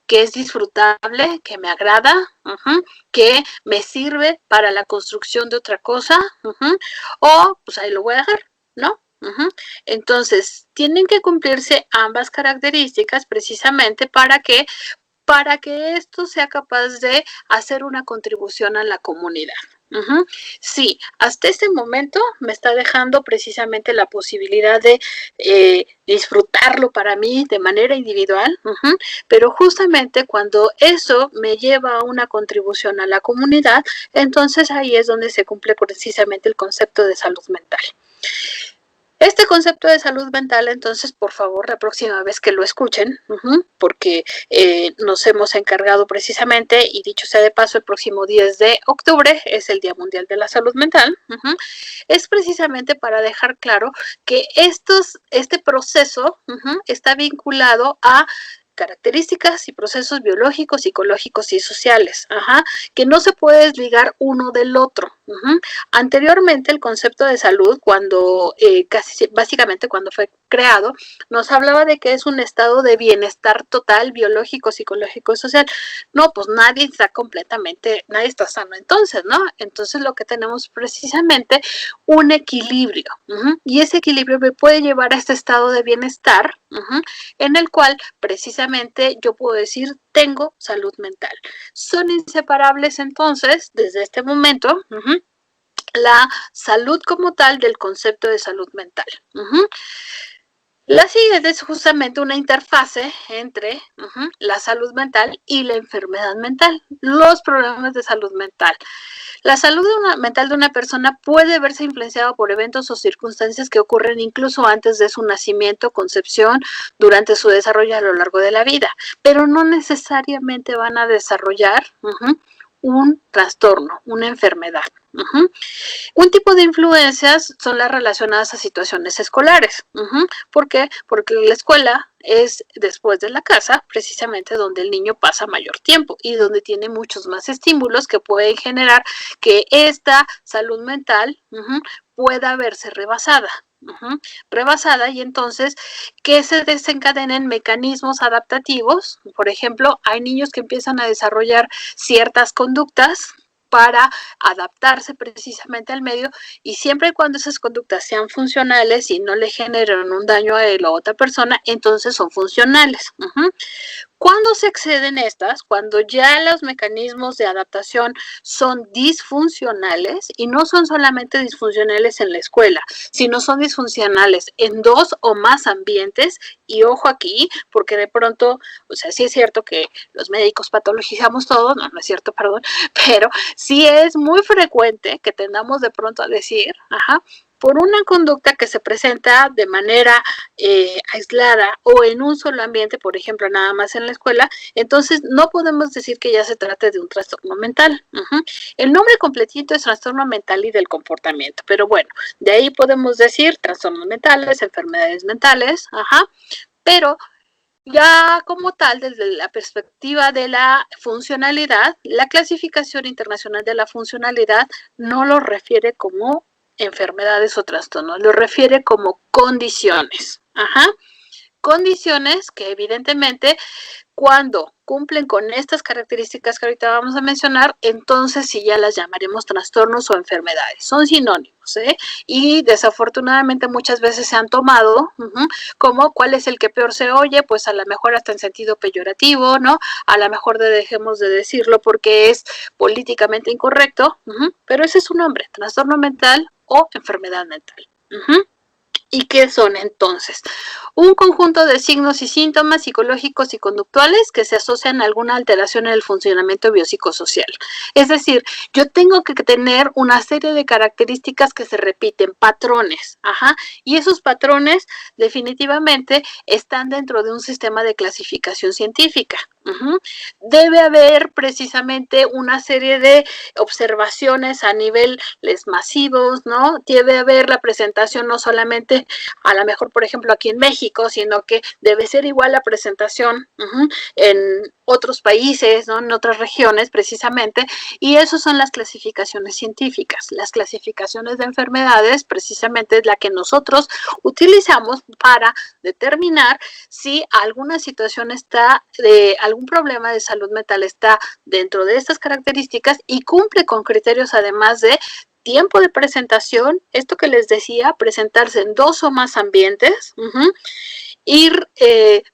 que es disfrutable, que me agrada, que me sirve para la construcción de otra cosa, o pues ahí lo voy a dejar, ¿no? Entonces, tienen que cumplirse ambas características precisamente para que esto sea capaz de hacer una contribución a la comunidad. Sí, hasta este momento me está dejando precisamente la posibilidad de disfrutarlo para mí de manera individual, pero justamente cuando eso me lleva a una contribución a la comunidad, entonces ahí es donde se cumple precisamente el concepto de salud mental. Este concepto de salud mental, entonces, por favor, la próxima vez que lo escuchen, porque nos hemos encargado precisamente, y dicho sea de paso, el próximo 10 de octubre es el Día Mundial de la Salud Mental, es precisamente para dejar claro que este proceso está vinculado a características y procesos biológicos, psicológicos y sociales, que no se puede desligar uno del otro. Anteriormente el concepto de salud, cuando básicamente cuando fue creado, nos hablaba de que es un estado de bienestar total, biológico, psicológico y social. No, pues nadie está sano entonces, ¿no? Entonces lo que tenemos precisamente un equilibrio, y ese equilibrio me puede llevar a este estado de bienestar, en el cual precisamente yo puedo decir tengo salud mental. Son inseparables entonces, desde este momento, la salud como tal del concepto de salud mental. La siguiente es justamente una interfase entre la salud mental y la enfermedad mental, los problemas de salud mental. La salud mental de una persona puede verse influenciada por eventos o circunstancias que ocurren incluso antes de su nacimiento, concepción, durante su desarrollo a lo largo de la vida, pero no necesariamente van a desarrollar un trastorno, una enfermedad. Un tipo de influencias son las relacionadas a situaciones escolares. ¿Por qué? Porque la escuela es después de la casa, precisamente donde el niño pasa mayor tiempo y donde tiene muchos más estímulos que pueden generar que esta salud mental pueda verse rebasada. Y entonces que se desencadenen mecanismos adaptativos. Por ejemplo, hay niños que empiezan a desarrollar ciertas conductas para adaptarse precisamente al medio, y siempre y cuando esas conductas sean funcionales y no le generen un daño a él o a otra persona, entonces son funcionales. Cuando se exceden estas, cuando ya los mecanismos de adaptación son disfuncionales, y no son solamente disfuncionales en la escuela, sino son disfuncionales en 2 o más ambientes, y ojo aquí, porque de pronto, o sea, sí es cierto que los médicos patologizamos todo, no es cierto, perdón, pero sí es muy frecuente que tendamos de pronto a decir, por una conducta que se presenta de manera aislada o en un solo ambiente, por ejemplo, nada más en la escuela, entonces no podemos decir que ya se trate de un trastorno mental. El nombre completito es trastorno mental y del comportamiento, pero bueno, de ahí podemos decir trastornos mentales, enfermedades mentales, pero ya como tal, desde la perspectiva de la funcionalidad, la clasificación internacional de la funcionalidad no lo refiere como enfermedades o trastornos, lo refiere como condiciones. Condiciones que evidentemente Cuando cumplen con estas características que ahorita vamos a mencionar, entonces sí ya las llamaremos trastornos o enfermedades. Son sinónimos, ¿eh? Y desafortunadamente muchas veces se han tomado como cuál es el que peor se oye, pues a lo mejor hasta en sentido peyorativo, ¿no? A lo mejor dejemos de decirlo porque es políticamente incorrecto, pero ese es su nombre, trastorno mental o enfermedad mental. ¿Y qué son entonces? Un conjunto de signos y síntomas psicológicos y conductuales que se asocian a alguna alteración en el funcionamiento biopsicosocial. Es decir, yo tengo que tener una serie de características que se repiten, patrones, y esos patrones definitivamente están dentro de un sistema de clasificación científica. Debe haber precisamente una serie de observaciones a niveles masivos, ¿no? Debe haber la presentación no solamente a lo mejor, por ejemplo, aquí en México, sino que debe ser igual la presentación en otros países, ¿no? En otras regiones precisamente, y eso son las clasificaciones científicas. Las clasificaciones de enfermedades precisamente es la que nosotros utilizamos para determinar si alguna situación está, algún problema de salud mental está dentro de estas características y cumple con criterios además de tiempo de presentación, esto que les decía, presentarse en 2 o más ambientes, ir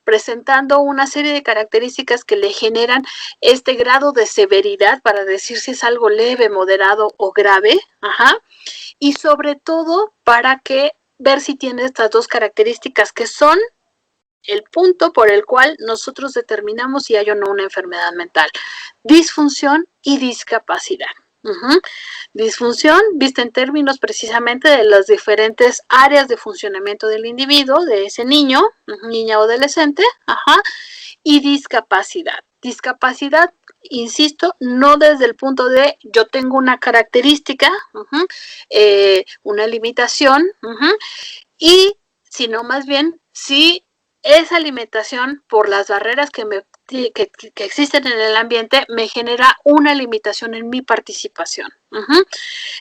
presentando una serie de características que le generan este grado de severidad para decir si es algo leve, moderado o grave, y sobre todo para que ver si tiene estas 2 características que son el punto por el cual nosotros determinamos si hay o no una enfermedad mental: disfunción y discapacidad. Disfunción vista en términos precisamente de las diferentes áreas de funcionamiento del individuo, de ese niño, niña o adolescente, y discapacidad. Discapacidad, insisto, no desde el punto de yo tengo una característica, una limitación, y sino más bien si esa limitación por las barreras que existen en el ambiente me genera una limitación en mi participación.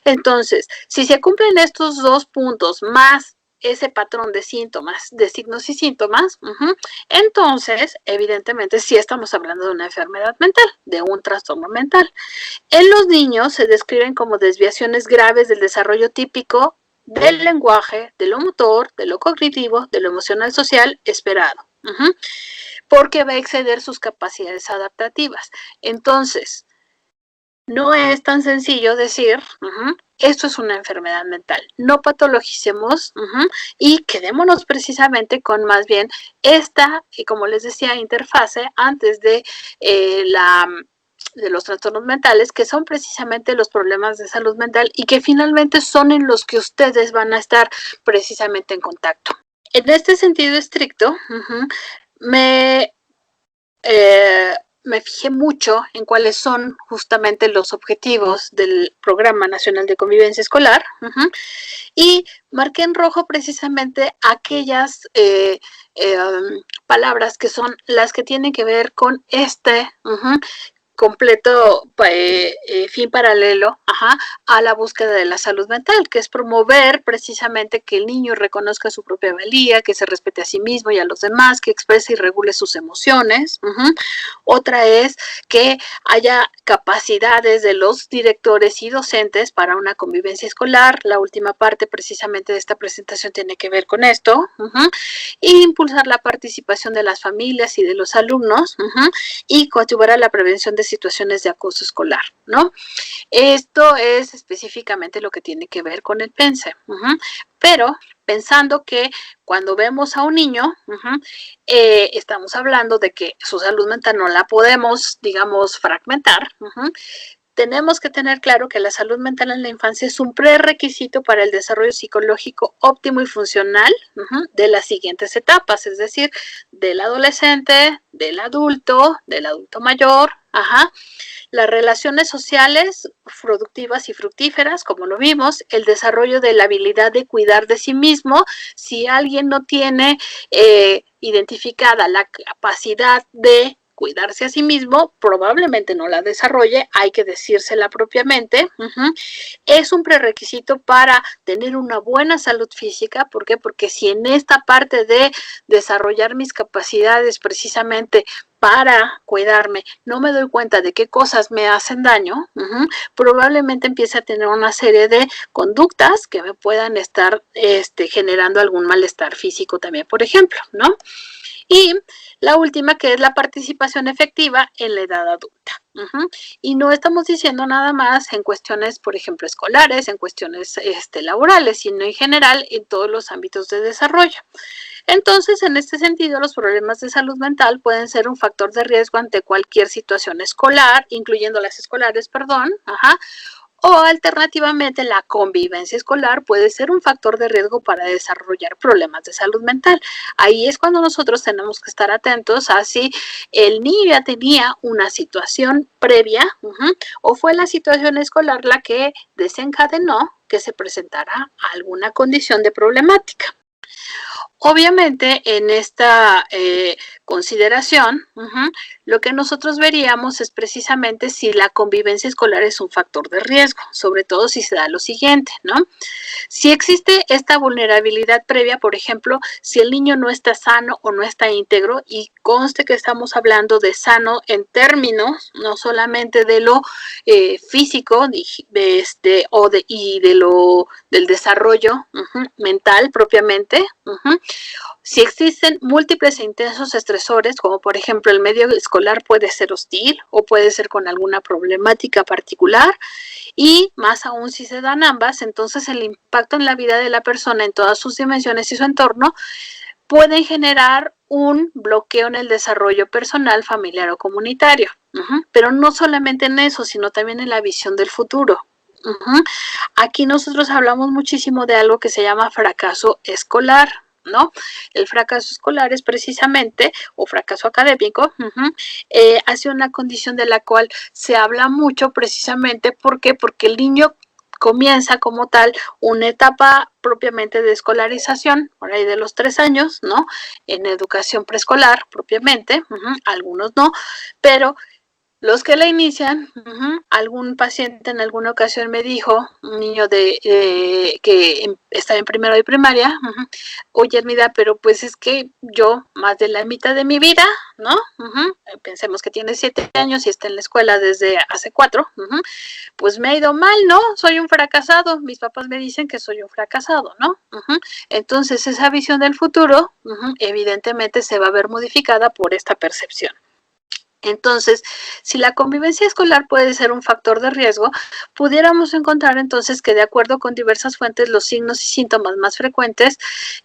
Entonces, si se cumplen estos 2 puntos más ese patrón de síntomas, de signos y síntomas, entonces, evidentemente, sí estamos hablando de una enfermedad mental, de un trastorno mental. En los niños se describen como desviaciones graves del desarrollo típico del lenguaje, de lo motor, de lo cognitivo, de lo emocional social esperado, porque va a exceder sus capacidades adaptativas. Entonces, no es tan sencillo decir, esto es una enfermedad mental. No patologicemos y quedémonos precisamente con más bien esta, como les decía, interfase antes de de los trastornos mentales, que son precisamente los problemas de salud mental y que finalmente son en los que ustedes van a estar precisamente en contacto. En este sentido estricto, me fijé mucho en cuáles son justamente los objetivos del Programa Nacional de Convivencia Escolar y marqué en rojo precisamente aquellas palabras que son las que tienen que ver con este completo fin paralelo a la búsqueda de la salud mental, que es promover precisamente que el niño reconozca su propia valía, que se respete a sí mismo y a los demás, que exprese y regule sus emociones. Otra es que haya capacidades de los directores y docentes para una convivencia escolar. La última parte precisamente de esta presentación tiene que ver con esto. E impulsar la participación de las familias y de los alumnos y coadyuvar a la prevención de situaciones de acoso escolar, ¿no? Esto es específicamente lo que tiene que ver con el PENSE, pero pensando que cuando vemos a un niño, estamos hablando de que su salud mental no la podemos, digamos, fragmentar. Tenemos que tener claro que la salud mental en la infancia es un prerequisito para el desarrollo psicológico óptimo y funcional de las siguientes etapas, es decir, del adolescente, del adulto mayor, las relaciones sociales productivas y fructíferas, como lo vimos, el desarrollo de la habilidad de cuidar de sí mismo. Si alguien no tiene identificada la capacidad de cuidarse a sí mismo, probablemente no la desarrolle, hay que decírsela propiamente. Es un prerequisito para tener una buena salud física. ¿Por qué? Porque si en esta parte de desarrollar mis capacidades precisamente para cuidarme, no me doy cuenta de qué cosas me hacen daño, probablemente empiece a tener una serie de conductas que me puedan estar generando algún malestar físico también, por ejemplo, ¿no? Y la última, que es la participación efectiva en la edad adulta. Y no estamos diciendo nada más en cuestiones, por ejemplo, escolares, en cuestiones laborales, sino en general en todos los ámbitos de desarrollo. Entonces, en este sentido, los problemas de salud mental pueden ser un factor de riesgo ante cualquier situación escolar, incluyendo las escolares, perdón, o alternativamente la convivencia escolar puede ser un factor de riesgo para desarrollar problemas de salud mental. Ahí es cuando nosotros tenemos que estar atentos a si el niño ya tenía una situación previa o fue la situación escolar la que desencadenó que se presentara alguna condición de problemática. Obviamente, en esta consideración, lo que nosotros veríamos es precisamente si la convivencia escolar es un factor de riesgo, sobre todo si se da lo siguiente, ¿no? Si existe esta vulnerabilidad previa, por ejemplo, si el niño no está sano o no está íntegro, y conste que estamos hablando de sano en términos, no solamente de lo físico del desarrollo mental propiamente. Si existen múltiples e intensos estresores, como por ejemplo el medio escolar puede ser hostil o puede ser con alguna problemática particular, y más aún si se dan ambas, entonces el impacto en la vida de la persona en todas sus dimensiones y su entorno pueden generar un bloqueo en el desarrollo personal, familiar o comunitario. Pero no solamente en eso, sino también en la visión del futuro. Aquí nosotros hablamos muchísimo de algo que se llama fracaso escolar, ¿no? El fracaso escolar es precisamente, o fracaso académico, ha sido una condición de la cual se habla mucho precisamente, ¿por qué? Porque el niño comienza como tal una etapa propiamente de escolarización, por ahí de los 3 años, ¿no? En educación preescolar propiamente, algunos no, pero los que la inician, algún paciente en alguna ocasión me dijo, un niño que estaba en primero de primaria, oye, Hermida, pero pues es que yo más de la mitad de mi vida, ¿no? Pensemos que tiene 7 años y está en la escuela desde hace 4, pues me ha ido mal, ¿no? Soy un fracasado, mis papás me dicen que soy un fracasado, ¿no? Entonces esa visión del futuro, evidentemente se va a ver modificada por esta percepción. Entonces, si la convivencia escolar puede ser un factor de riesgo, pudiéramos encontrar entonces que de acuerdo con diversas fuentes, los signos y síntomas más frecuentes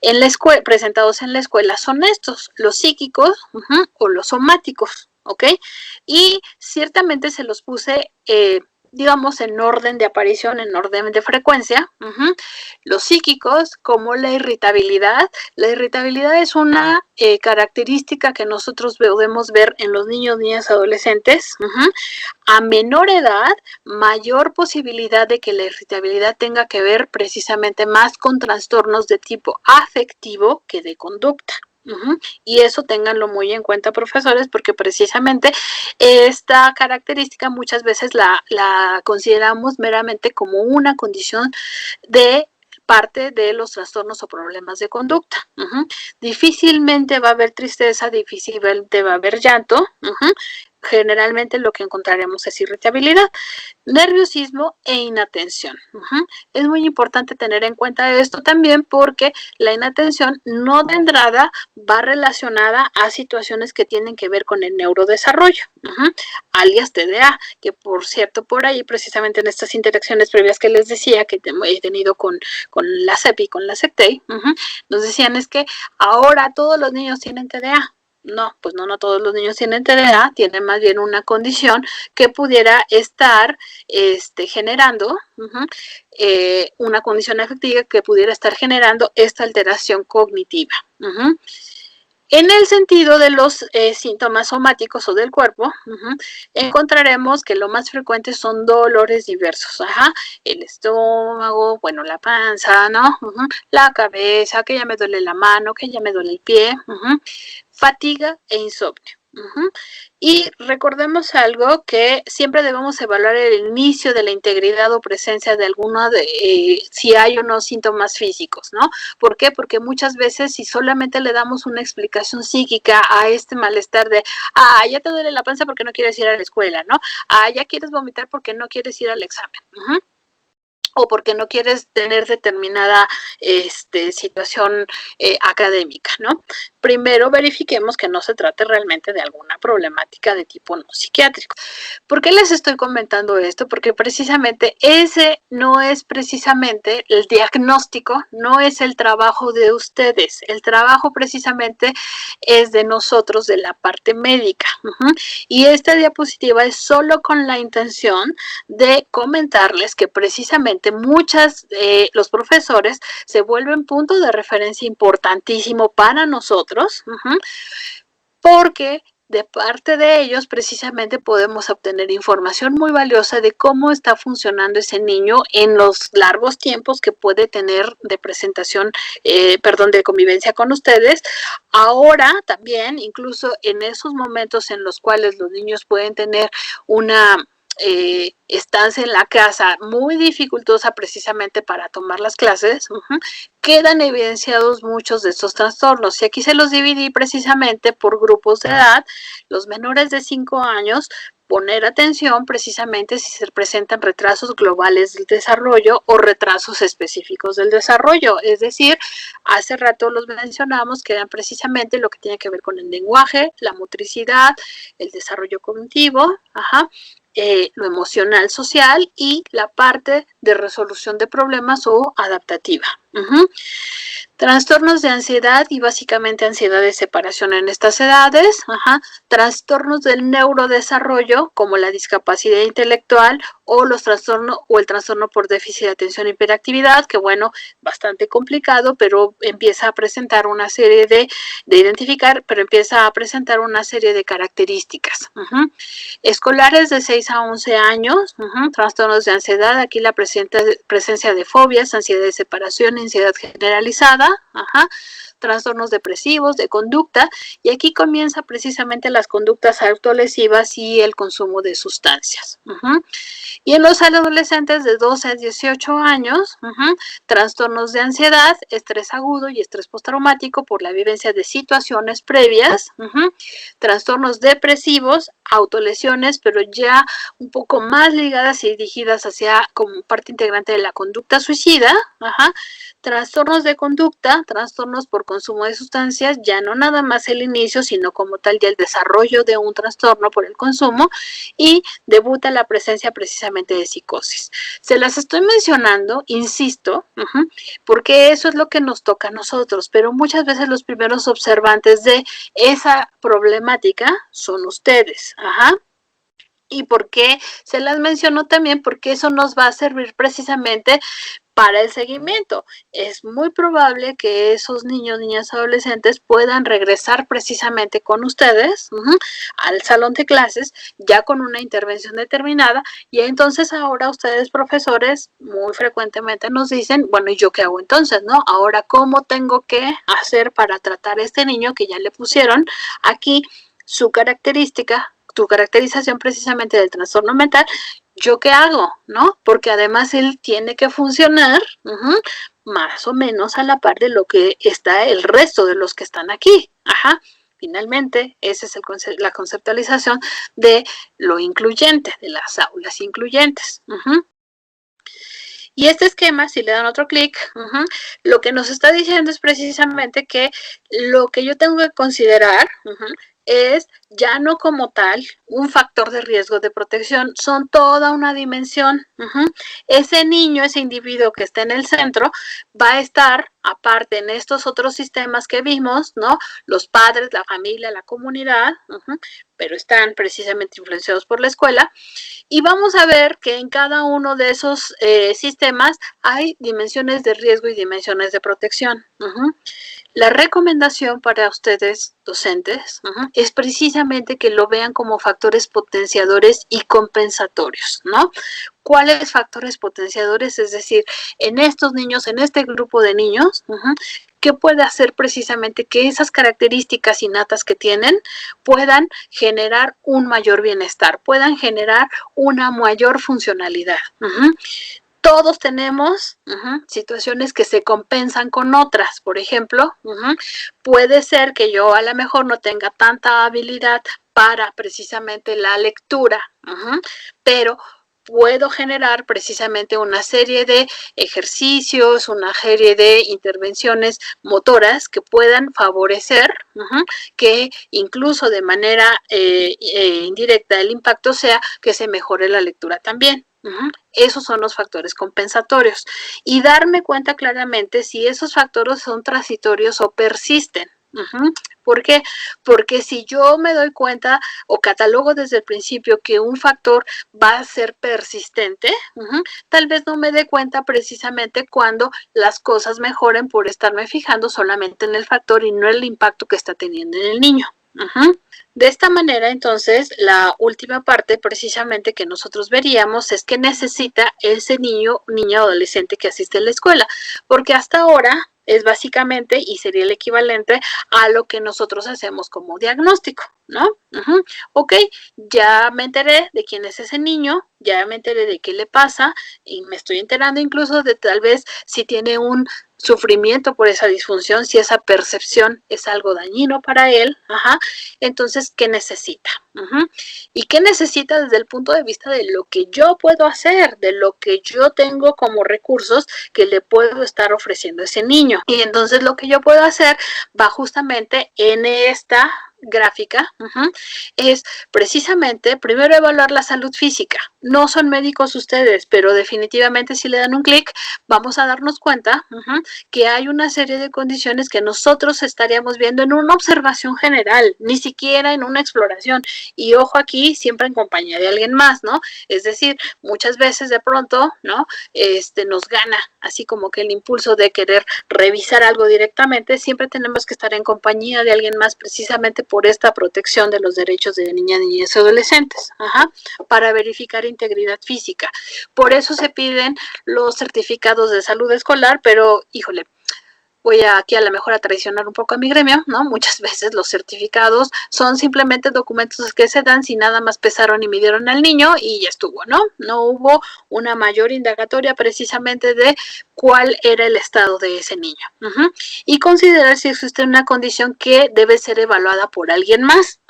en la presentados en la escuela son estos, los psíquicos o los somáticos, ¿ok? Y ciertamente se los puse digamos, en orden de aparición, en orden de frecuencia. Los psíquicos, como la irritabilidad. La irritabilidad es una característica que nosotros podemos ver en los niños, niñas, adolescentes. A menor edad, mayor posibilidad de que la irritabilidad tenga que ver precisamente más con trastornos de tipo afectivo que de conducta. Y eso ténganlo muy en cuenta, profesores, porque precisamente esta característica muchas veces la consideramos meramente como una condición de parte de los trastornos o problemas de conducta. Difícilmente va a haber tristeza, difícilmente va a haber llanto. Generalmente lo que encontraremos es irritabilidad, nerviosismo e inatención. Es muy importante tener en cuenta esto también porque la inatención no de entrada va relacionada a situaciones que tienen que ver con el neurodesarrollo, alias TDA, que por cierto por ahí precisamente en estas interacciones previas que les decía que he tenido con la CEP y con la SECTEI, nos decían es que ahora todos los niños tienen TDA. No, pues no todos los niños tienen TDA, tienen más bien una condición que pudiera estar generando una condición afectiva que pudiera estar generando esta alteración cognitiva. En el sentido de los síntomas somáticos o del cuerpo, encontraremos que lo más frecuente son dolores diversos. El estómago, bueno, la panza, ¿no? La cabeza, que ya me duele la mano, que ya me duele el pie, fatiga e insomnio. Ujú. Y recordemos algo, que siempre debemos evaluar el inicio de la integridad o presencia de alguna si hay o no síntomas físicos, ¿no? ¿Por qué? Porque muchas veces si solamente le damos una explicación psíquica a este malestar de, ya te duele la panza porque no quieres ir a la escuela, ¿no? Ya quieres vomitar porque no quieres ir al examen. O porque no quieres tener determinada situación académica, ¿no? Primero verifiquemos que no se trate realmente de alguna problemática de tipo no psiquiátrico. ¿Por qué les estoy comentando esto? Porque precisamente ese no es precisamente el diagnóstico, no es el trabajo de ustedes. El trabajo precisamente es de nosotros, de la parte médica. Y esta diapositiva es solo con la intención de comentarles que precisamente los profesores se vuelven punto de referencia importantísimo para nosotros, porque de parte de ellos precisamente podemos obtener información muy valiosa de cómo está funcionando ese niño en los largos tiempos que puede tener de presentación, de convivencia con ustedes. Ahora también, incluso en esos momentos en los cuales los niños pueden tener una estancia en la casa muy dificultosa precisamente para tomar las clases, quedan evidenciados muchos de estos trastornos. Y aquí se los dividí precisamente por grupos de edad. Los menores de 5 años, poner atención precisamente si se presentan retrasos globales del desarrollo o retrasos específicos del desarrollo. Es decir, hace rato los mencionamos, que eran precisamente lo que tiene que ver con el lenguaje, la motricidad, el desarrollo cognitivo, lo emocional social y la parte de resolución de problemas o adaptativa. Trastornos de ansiedad y básicamente ansiedad de separación en estas edades, trastornos del neurodesarrollo como la discapacidad intelectual o el trastorno por déficit de atención e hiperactividad, que bueno, bastante complicado, pero empieza a presentar una serie de identificar, pero empieza a presentar una serie de características. Escolares de 6 a 11 años, trastornos de ansiedad, aquí la presencia de fobias, ansiedad de separación, ansiedad generalizada, trastornos depresivos, de conducta, y aquí comienza precisamente las conductas autolesivas y el consumo de sustancias. Y en los adolescentes de 12 a 18 años, trastornos de ansiedad, estrés agudo y estrés postraumático por la vivencia de situaciones previas, trastornos depresivos, autolesiones, pero ya un poco más ligadas y dirigidas hacia como parte integrante de la conducta suicida, trastornos de conducta, trastornos por consumo de sustancias, ya no nada más el inicio, sino como tal ya el desarrollo de un trastorno por el consumo, y debuta la presencia precisamente de psicosis. Se las estoy mencionando, insisto, porque eso es lo que nos toca a nosotros, pero muchas veces los primeros observantes de esa problemática son ustedes. ¿Y por qué se las menciono también? Porque eso nos va a servir precisamente para el seguimiento. Es muy probable que esos niños, niñas, adolescentes puedan regresar precisamente con ustedes al salón de clases ya con una intervención determinada, y entonces ahora ustedes, profesores, muy frecuentemente nos dicen, bueno, ¿y yo qué hago entonces, no? Ahora, ¿cómo tengo que hacer para tratar a este niño que ya le pusieron aquí su caracterización precisamente del trastorno mental? ¿Yo qué hago? ¿No? Porque además él tiene que funcionar más o menos a la par de lo que está el resto de los que están aquí. Finalmente, esa es la conceptualización de lo incluyente, de las aulas incluyentes. Y este esquema, si le dan otro clic, lo que nos está diciendo es precisamente que lo que yo tengo que considerar es ya no como tal un factor de riesgo de protección, son toda una dimensión. Ese niño, ese individuo que está en el centro, va a estar aparte en estos otros sistemas que vimos, ¿no? Los padres, la familia, la comunidad, pero están precisamente influenciados por la escuela. Y vamos a ver que en cada uno de esos sistemas hay dimensiones de riesgo y dimensiones de protección. La recomendación para ustedes, docentes, es precisamente que lo vean como factores potenciadores y compensatorios, ¿no? ¿Cuáles factores potenciadores? Es decir, en estos niños, en este grupo de niños, ¿qué puede hacer precisamente que esas características innatas que tienen puedan generar un mayor bienestar, puedan generar una mayor funcionalidad? Todos tenemos situaciones que se compensan con otras. Por ejemplo, puede ser que yo a lo mejor no tenga tanta habilidad para precisamente la lectura, pero puedo generar precisamente una serie de ejercicios, una serie de intervenciones motoras que puedan favorecer que incluso de manera indirecta el impacto sea que se mejore la lectura también. Esos son los factores compensatorios y darme cuenta claramente si esos factores son transitorios o persisten. ¿Por qué? Porque si yo me doy cuenta o catalogo desde el principio que un factor va a ser persistente, tal vez no me dé cuenta precisamente cuando las cosas mejoren por estarme fijando solamente en el factor y no en el impacto que está teniendo en el niño. De esta manera, entonces, la última parte precisamente que nosotros veríamos es que necesita ese niño, niña o adolescente que asiste a la escuela, porque hasta ahora es básicamente y sería el equivalente a lo que nosotros hacemos como diagnóstico, ¿no? Ok, ya me enteré de quién es ese niño, ya me enteré de qué le pasa y me estoy enterando incluso de tal vez si tiene un sufrimiento por esa disfunción, si esa percepción es algo dañino para él, entonces, ¿qué necesita? ¿Y qué necesita desde el punto de vista de lo que yo puedo hacer, de lo que yo tengo como recursos que le puedo estar ofreciendo a ese niño? Y entonces lo que yo puedo hacer va justamente en esta gráfica, es precisamente primero evaluar la salud física. No son médicos ustedes, pero definitivamente si le dan un clic, vamos a darnos cuenta que hay una serie de condiciones que nosotros estaríamos viendo en una observación general, ni siquiera en una exploración. Y ojo aquí, siempre en compañía de alguien más, ¿no? Es decir, muchas veces de pronto, ¿no? Nos gana así como que el impulso de querer revisar algo directamente, siempre tenemos que estar en compañía de alguien más precisamente por esta protección de los derechos de niñas, niñas y adolescentes, para verificar integridad física. Por eso se piden los certificados de salud escolar, pero, híjole, voy aquí a lo mejor a traicionar un poco a mi gremio, ¿no? Muchas veces los certificados son simplemente documentos que se dan si nada más pesaron y midieron al niño y ya estuvo, ¿no? No hubo una mayor indagatoria precisamente de cuál era el estado de ese niño. Y considerar si existe una condición que debe ser evaluada por alguien más,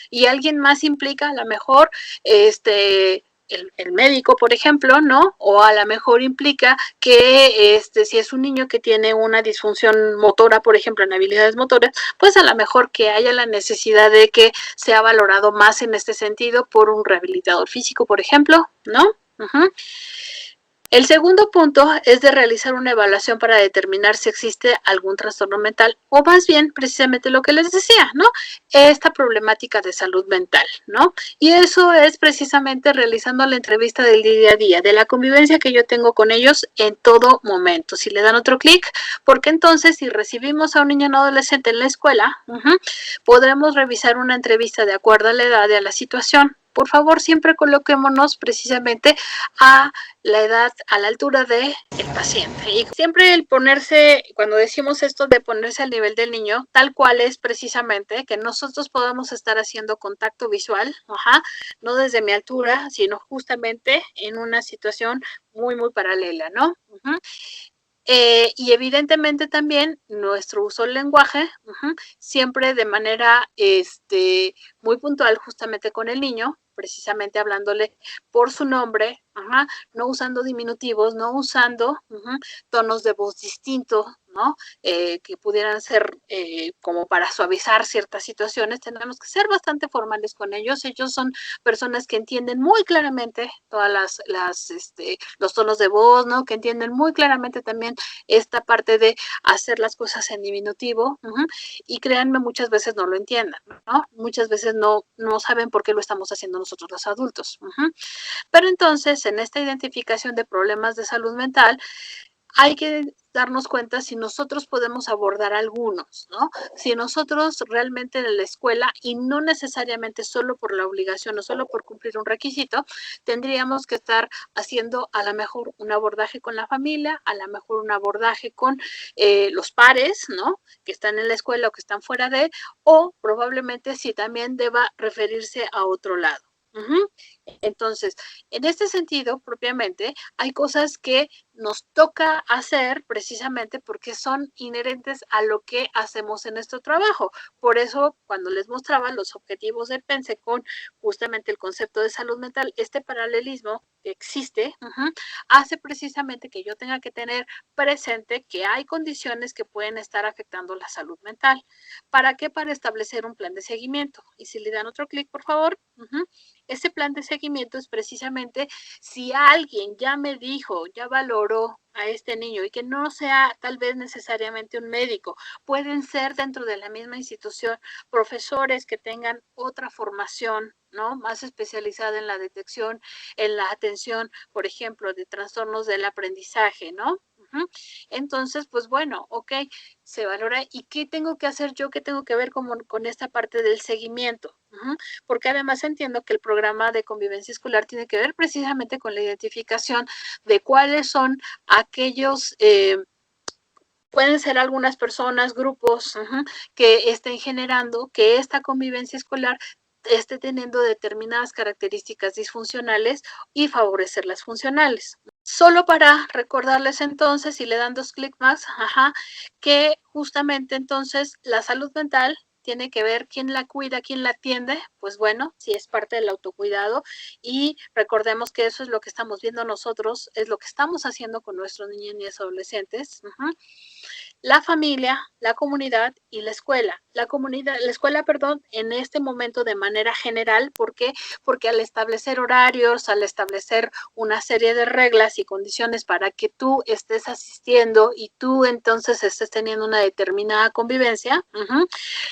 y alguien más implica a lo mejor, el médico, por ejemplo, ¿no? O a lo mejor implica que si es un niño que tiene una disfunción motora, por ejemplo, en habilidades motoras, pues a lo mejor que haya la necesidad de que sea valorado más en este sentido por un rehabilitador físico, por ejemplo, ¿no? El segundo punto es de realizar una evaluación para determinar si existe algún trastorno mental o más bien precisamente lo que les decía, ¿no? Esta problemática de salud mental, ¿no? Y eso es precisamente realizando la entrevista del día a día, de la convivencia que yo tengo con ellos en todo momento. Si le dan otro clic, porque entonces si recibimos a un niño o adolescente en la escuela, podremos revisar una entrevista de acuerdo a la edad y a la situación. Por favor, siempre coloquémonos precisamente a la edad, a la altura del paciente. Y siempre el ponerse, cuando decimos esto de ponerse al nivel del niño, tal cual es precisamente que nosotros podamos estar haciendo contacto visual, no desde mi altura, sino justamente en una situación muy, muy paralela, ¿no? Y evidentemente también nuestro uso del lenguaje, siempre de manera muy puntual justamente con el niño, precisamente hablándole por su nombre, no usando diminutivos, no usando tonos de voz distintos, ¿no? Que pudieran ser como para suavizar ciertas situaciones. Tenemos que ser bastante formales con ellos. Ellos son personas que entienden muy claramente todas los tonos de voz, ¿no? Que entienden muy claramente también esta parte de hacer las cosas en diminutivo, y créanme, muchas veces no lo entiendan, ¿no? Muchas veces no saben por qué lo estamos haciendo nosotros los adultos. Pero entonces, en esta identificación de problemas de salud mental, hay que darnos cuenta si nosotros podemos abordar algunos, ¿no? Si nosotros realmente en la escuela, y no necesariamente solo por la obligación o solo por cumplir un requisito, tendríamos que estar haciendo a lo mejor un abordaje con la familia, a lo mejor un abordaje con los pares, ¿no? Que están en la escuela o que están fuera de, o probablemente si también deba referirse a otro lado. Entonces, en este sentido, propiamente, hay cosas que nos toca hacer precisamente porque son inherentes a lo que hacemos en nuestro trabajo. Por eso, cuando les mostraba los objetivos del PENSE con justamente el concepto de salud mental, este paralelismo que existe, hace precisamente que yo tenga que tener presente que hay condiciones que pueden estar afectando la salud mental. ¿Para qué? Para establecer un plan de seguimiento. Y si le dan otro clic, por favor. Ese plan de seguimiento es precisamente si alguien ya me dijo, ya valoró a este niño y que no sea tal vez necesariamente un médico, pueden ser dentro de la misma institución profesores que tengan otra formación, ¿no? Más especializada en la detección, en la atención, por ejemplo, de trastornos del aprendizaje, ¿no? Entonces, pues bueno, ok, se valora. ¿Y qué tengo que hacer yo? ¿Qué tengo que ver con esta parte del seguimiento? Porque además entiendo que el programa de convivencia escolar tiene que ver precisamente con la identificación de cuáles son aquellos, pueden ser algunas personas, grupos que estén generando que esta convivencia escolar esté teniendo determinadas características disfuncionales y favorecer las funcionales. Solo para recordarles entonces, si le dan 2 clics más, que justamente entonces la salud mental tiene que ver quién la cuida, quién la atiende, pues bueno, si es parte del autocuidado y recordemos que eso es lo que estamos viendo nosotros, es lo que estamos haciendo con nuestros niños y adolescentes. La familia, la comunidad y la escuela. La escuela, perdón, en este momento de manera general, ¿por qué? Porque al establecer horarios, al establecer una serie de reglas y condiciones para que tú estés asistiendo y tú entonces estés teniendo una determinada convivencia,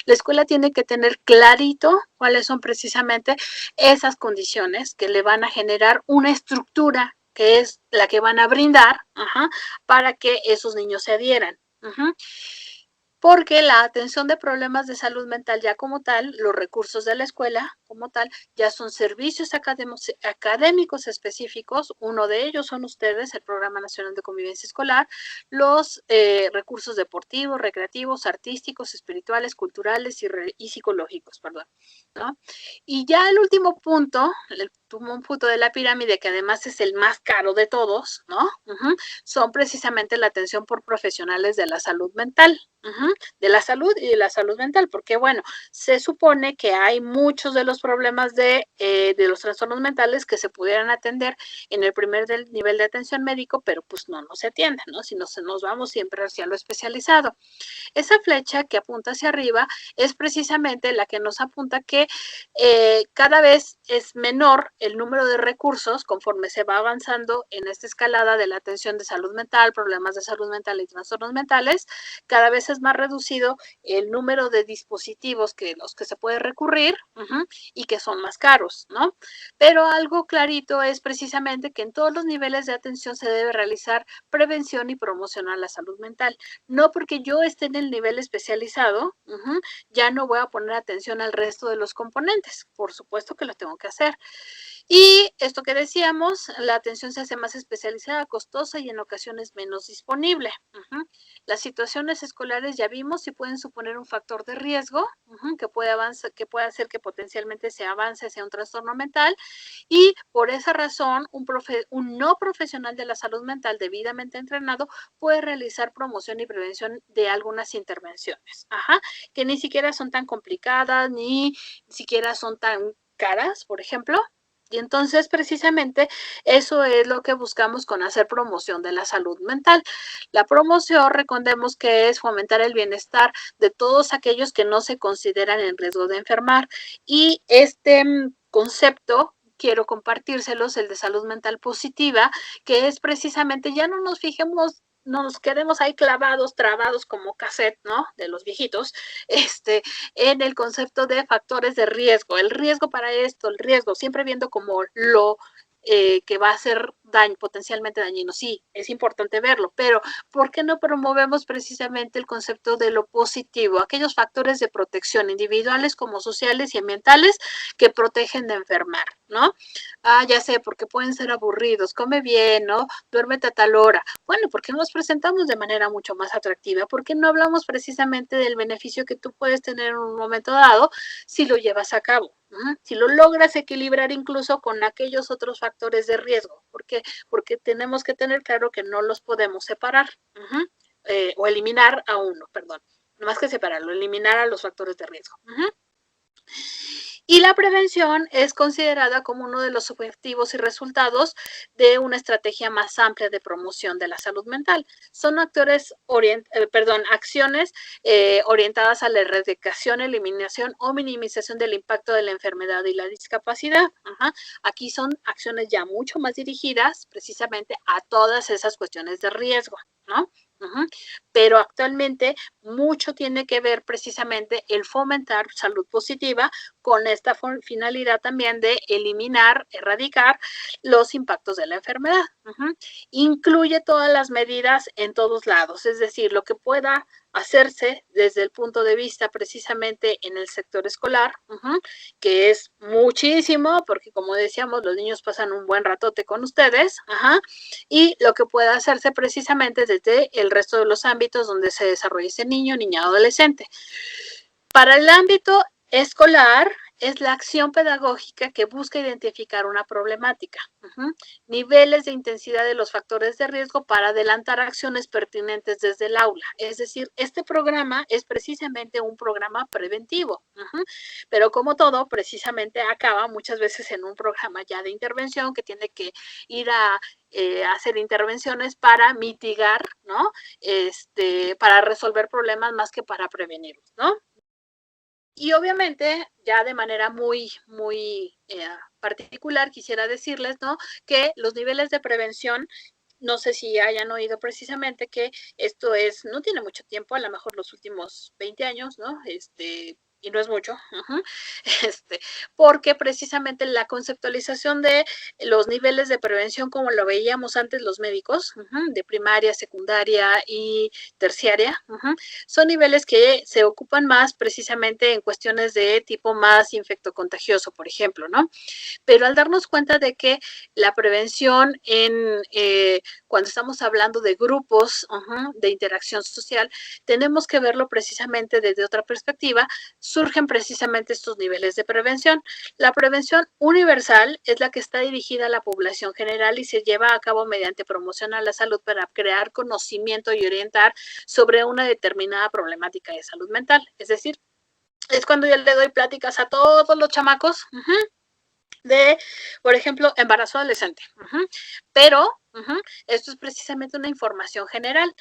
la escuela tiene que tener clarito cuáles son precisamente esas condiciones que le van a generar una estructura que es la que van a brindar para que esos niños se adhieran. Porque la atención de problemas de salud mental ya como tal, los recursos de la escuela como tal, ya son servicios académicos específicos. Uno de ellos son ustedes, el Programa Nacional de Convivencia Escolar, los recursos deportivos, recreativos, artísticos, espirituales, culturales y psicológicos, perdón, ¿no? Y ya el último punto, el punto de la pirámide, que además es el más caro de todos, ¿no? Son precisamente la atención por profesionales de la salud mental. De la salud y de la salud mental, porque bueno, se supone que hay muchos de los problemas de los trastornos mentales que se pudieran atender en el primer nivel de atención médico, pero pues no se atienden, ¿no? Si nos vamos siempre hacia lo especializado. Esa flecha que apunta hacia arriba es precisamente la que nos apunta que cada vez es menor el número de recursos conforme se va avanzando en esta escalada de la atención de salud mental, problemas de salud mental y trastornos mentales. Cada vez es más reducido el número de dispositivos que los que se puede recurrir y que son más caros, ¿no? Pero algo clarito es precisamente que en todos los niveles de atención se debe realizar prevención y promoción a la salud mental. No porque yo esté en el nivel especializado, ya no voy a poner atención al resto de los componentes. Por supuesto que lo tengo que hacer. Y esto que decíamos, la atención se hace más especializada, costosa y en ocasiones menos disponible. Las situaciones escolares ya vimos si pueden suponer un factor de riesgo que puede hacer que potencialmente se avance hacia un trastorno mental y por esa razón un no profesional de la salud mental debidamente entrenado puede realizar promoción y prevención de algunas intervenciones, que ni siquiera son tan complicadas ni siquiera son tan caras, por ejemplo. Y entonces, precisamente, eso es lo que buscamos con hacer promoción de la salud mental. La promoción, recordemos que es fomentar el bienestar de todos aquellos que no se consideran en riesgo de enfermar. Y este concepto quiero compartírselos, el de salud mental positiva, que es precisamente, ya no nos fijemos, no nos quedemos ahí clavados, trabados como cassette, ¿no? De los viejitos, en el concepto de factores de riesgo, el riesgo para esto, el riesgo, siempre viendo como lo que va a ser potencialmente dañino. Sí, es importante verlo, pero ¿por qué no promovemos precisamente el concepto de lo positivo? Aquellos factores de protección individuales como sociales y ambientales que protegen de enfermar, ¿no? Ya sé, porque pueden ser aburridos, come bien, ¿no? Duérmete a tal hora. Bueno, porque nos presentamos de manera mucho más atractiva, porque no hablamos precisamente del beneficio que tú puedes tener en un momento dado si lo llevas a cabo. Si lo logras equilibrar incluso con aquellos otros factores de riesgo, porque tenemos que tener claro que no los podemos separar o eliminar a uno, perdón, no más que separarlo, eliminar a los factores de riesgo. Y la prevención es considerada como uno de los objetivos y resultados de una estrategia más amplia de promoción de la salud mental. Son acciones orientadas a la erradicación, eliminación o minimización del impacto de la enfermedad y la discapacidad. Aquí son acciones ya mucho más dirigidas precisamente a todas esas cuestiones de riesgo, ¿no? Pero actualmente mucho tiene que ver precisamente el fomentar salud positiva con esta finalidad también de eliminar, erradicar los impactos de la enfermedad. Incluye todas las medidas en todos lados, es decir, lo que pueda hacerse desde el punto de vista precisamente en el sector escolar, que es muchísimo, porque como decíamos, los niños pasan un buen ratote con ustedes, y lo que pueda hacerse precisamente desde el resto de los ámbitos donde se desarrolla ese niño, niña, adolescente. Para el ámbito escolar, es la acción pedagógica que busca identificar una problemática, niveles de intensidad de los factores de riesgo para adelantar acciones pertinentes desde el aula. Es decir, este programa es precisamente un programa preventivo, pero como todo, precisamente acaba muchas veces en un programa ya de intervención que tiene que ir a hacer intervenciones para mitigar, ¿no? Para resolver problemas más que para prevenirlos, ¿no? Y obviamente, ya de manera muy particular, quisiera decirles, ¿no? Que los niveles de prevención, no sé si hayan oído precisamente que esto no tiene mucho tiempo, a lo mejor los últimos 20 años, ¿no? Y no es mucho, porque precisamente la conceptualización de los niveles de prevención, como lo veíamos antes los médicos, de primaria, secundaria y terciaria, son niveles que se ocupan más precisamente en cuestiones de tipo más infectocontagioso, por ejemplo, ¿no? Pero al darnos cuenta de que la prevención cuando estamos hablando de grupos de interacción social, tenemos que verlo precisamente desde otra perspectiva, surgen precisamente estos niveles de prevención. La prevención universal es la que está dirigida a la población general y se lleva a cabo mediante promoción a la salud para crear conocimiento y orientar sobre una determinada problemática de salud mental. Es decir, es cuando yo le doy pláticas a todos los chamacos de, por ejemplo, embarazo adolescente. Pero esto es precisamente una información general.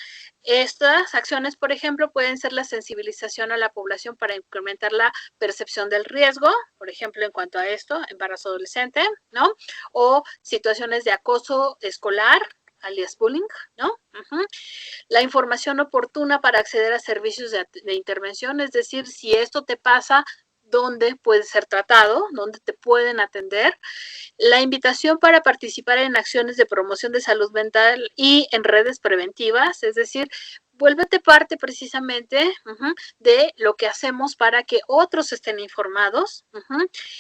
Estas acciones, por ejemplo, pueden ser la sensibilización a la población para incrementar la percepción del riesgo, por ejemplo, en cuanto a esto, embarazo adolescente, ¿no? O situaciones de acoso escolar, alias bullying, ¿no? La información oportuna para acceder a servicios de intervención, es decir, si esto te pasa, dónde puedes ser tratado, dónde te pueden atender. La invitación para participar en acciones de promoción de salud mental y en redes preventivas, es decir, vuélvete parte precisamente de lo que hacemos para que otros estén informados.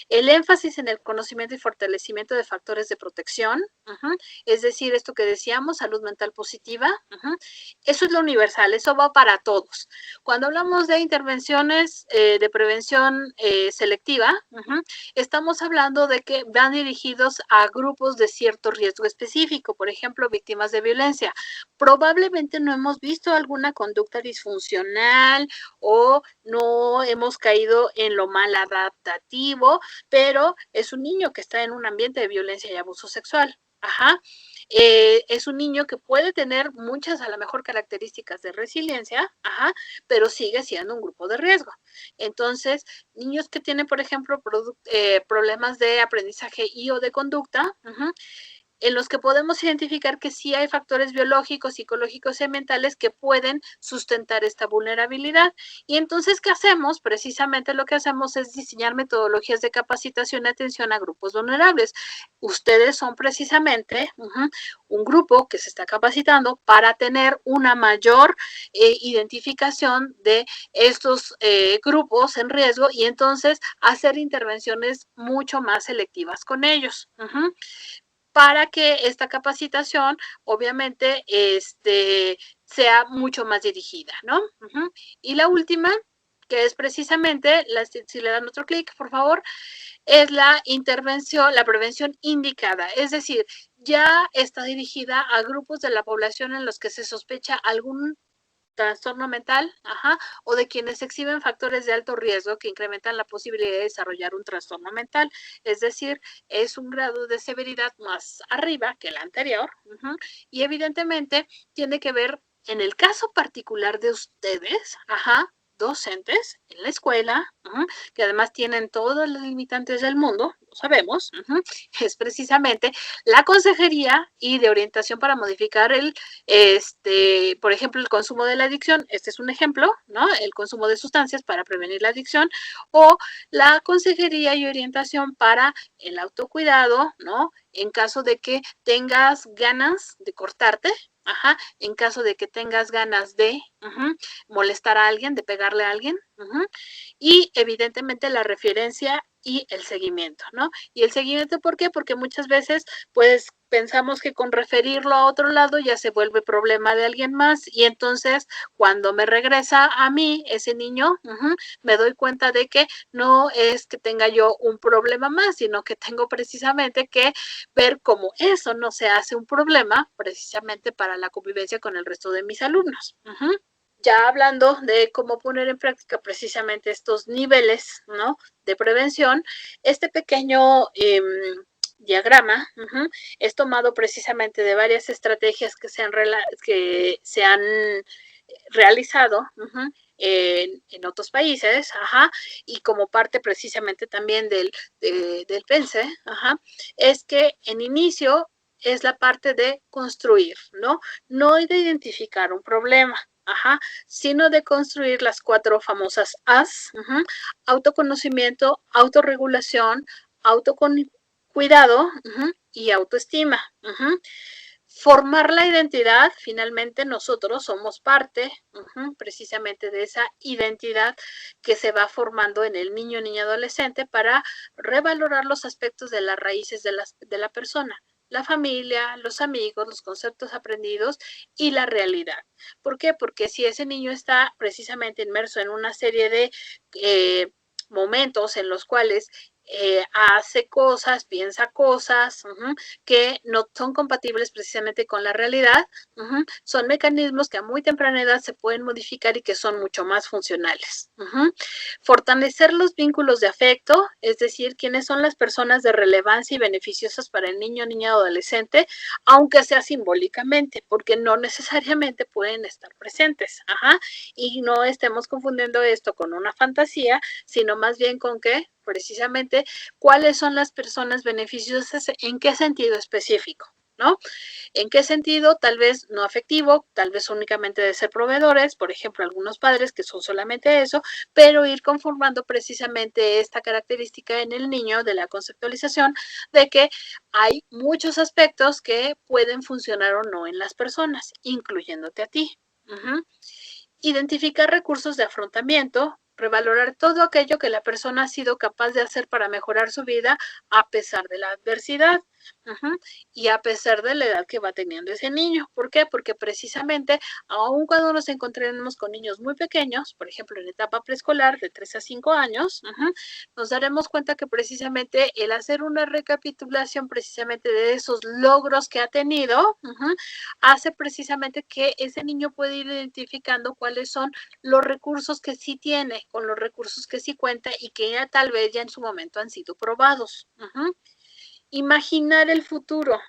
El énfasis en el conocimiento y fortalecimiento de factores de protección, es decir, esto que decíamos, salud mental positiva. Eso es lo universal, eso va para todos. Cuando hablamos de intervenciones de prevención selectiva, estamos hablando de que van dirigidos a grupos de cierto riesgo específico, por ejemplo, víctimas de violencia. Probablemente no hemos visto alguna conducta disfuncional o no hemos caído en lo mal adaptativo, pero es un niño que está en un ambiente de violencia y abuso sexual. Es un niño que puede tener muchas, a lo mejor, características de resiliencia, pero sigue siendo un grupo de riesgo. Entonces, niños que tienen, por ejemplo, problemas de aprendizaje y o de conducta, en los que podemos identificar que sí hay factores biológicos, psicológicos y ambientales que pueden sustentar esta vulnerabilidad. Y entonces, ¿qué hacemos? Precisamente lo que hacemos es diseñar metodologías de capacitación y atención a grupos vulnerables. Ustedes son precisamente un grupo que se está capacitando para tener una mayor identificación de estos grupos en riesgo y entonces hacer intervenciones mucho más selectivas con ellos. Para que esta capacitación, obviamente, sea mucho más dirigida, ¿no? Y la última, que es precisamente, si le dan otro clic, por favor, es la intervención, la prevención indicada, es decir, ya está dirigida a grupos de la población en los que se sospecha algún trastorno mental, o de quienes exhiben factores de alto riesgo que incrementan la posibilidad de desarrollar un trastorno mental, es decir, es un grado de severidad más arriba que el anterior, y evidentemente tiene que ver, en el caso particular de ustedes, docentes en la escuela, que además tienen todos los limitantes del mundo, lo sabemos, es precisamente la consejería y de orientación para modificar por ejemplo, el consumo de la adicción, este es un ejemplo, ¿no? El consumo de sustancias para prevenir la adicción, o la consejería y orientación para el autocuidado, ¿no? En caso de que tengas ganas de cortarte, en caso de que tengas ganas de molestar a alguien, de pegarle a alguien, y evidentemente la referencia y el seguimiento, ¿no? Y el seguimiento, ¿por qué? Porque muchas veces, pues, pensamos que con referirlo a otro lado ya se vuelve problema de alguien más y entonces cuando me regresa a mí ese niño, me doy cuenta de que no es que tenga yo un problema más, sino que tengo precisamente que ver cómo eso no se hace un problema precisamente para la convivencia con el resto de mis alumnos. Ya hablando de cómo poner en práctica precisamente estos niveles, ¿no?, de prevención, este pequeño diagrama es tomado precisamente de varias estrategias que se han realizado en otros países, y como parte precisamente también del PENSE, es que en inicio es la parte de construir, ¿no? No de identificar un problema, sino de construir las 4 famosas As, autoconocimiento, autorregulación, autocuidado y autoestima. Formar la identidad, finalmente nosotros somos parte precisamente de esa identidad que se va formando en el niño, niña, adolescente para revalorar los aspectos de las raíces de la persona, la familia, los amigos, los conceptos aprendidos y la realidad. ¿Por qué? Porque si ese niño está precisamente inmerso en una serie de momentos en los cuales hace cosas, piensa cosas que no son compatibles precisamente con la realidad, son mecanismos que a muy temprana edad se pueden modificar y que son mucho más funcionales. Fortalecer los vínculos de afecto, es decir, quiénes son las personas de relevancia y beneficiosas para el niño, niña o adolescente, aunque sea simbólicamente, porque no necesariamente pueden estar presentes. Y no estemos confundiendo esto con una fantasía, sino más bien con que precisamente cuáles son las personas beneficiosas, en qué sentido específico, ¿no? ¿En qué sentido? Tal vez no afectivo, tal vez únicamente de ser proveedores, por ejemplo, algunos padres que son solamente eso, pero ir conformando precisamente esta característica en el niño de la conceptualización de que hay muchos aspectos que pueden funcionar o no en las personas, incluyéndote a ti. Identificar recursos de afrontamiento, revalorar todo aquello que la persona ha sido capaz de hacer para mejorar su vida a pesar de la adversidad y a pesar de la edad que va teniendo ese niño. ¿Por qué? Porque precisamente, aun cuando nos encontremos con niños muy pequeños, por ejemplo, en etapa preescolar de 3 a 5 años, nos daremos cuenta que precisamente el hacer una recapitulación precisamente de esos logros que ha tenido, hace precisamente que ese niño pueda ir identificando cuáles son los recursos que sí tiene, con los recursos que sí cuenta y que ya tal vez ya en su momento han sido probados. Imaginar el futuro,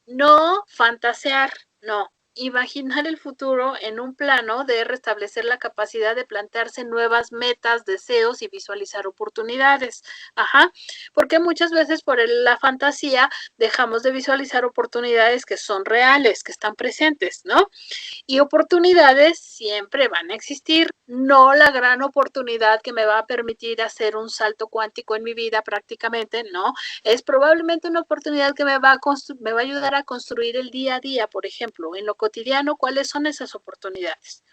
no fantasear, no, imaginar el futuro en un plano de restablecer la capacidad de plantearse nuevas metas, deseos y visualizar oportunidades. Ajá, porque muchas veces por la fantasía dejamos de visualizar oportunidades que son reales, que están presentes, ¿no? Y oportunidades siempre van a existir, no la gran oportunidad que me va a permitir hacer un salto cuántico en mi vida prácticamente, no, es probablemente una oportunidad que me va a ayudar a construir el día a día, por ejemplo, en lo cotidiano, ¿cuáles son esas oportunidades?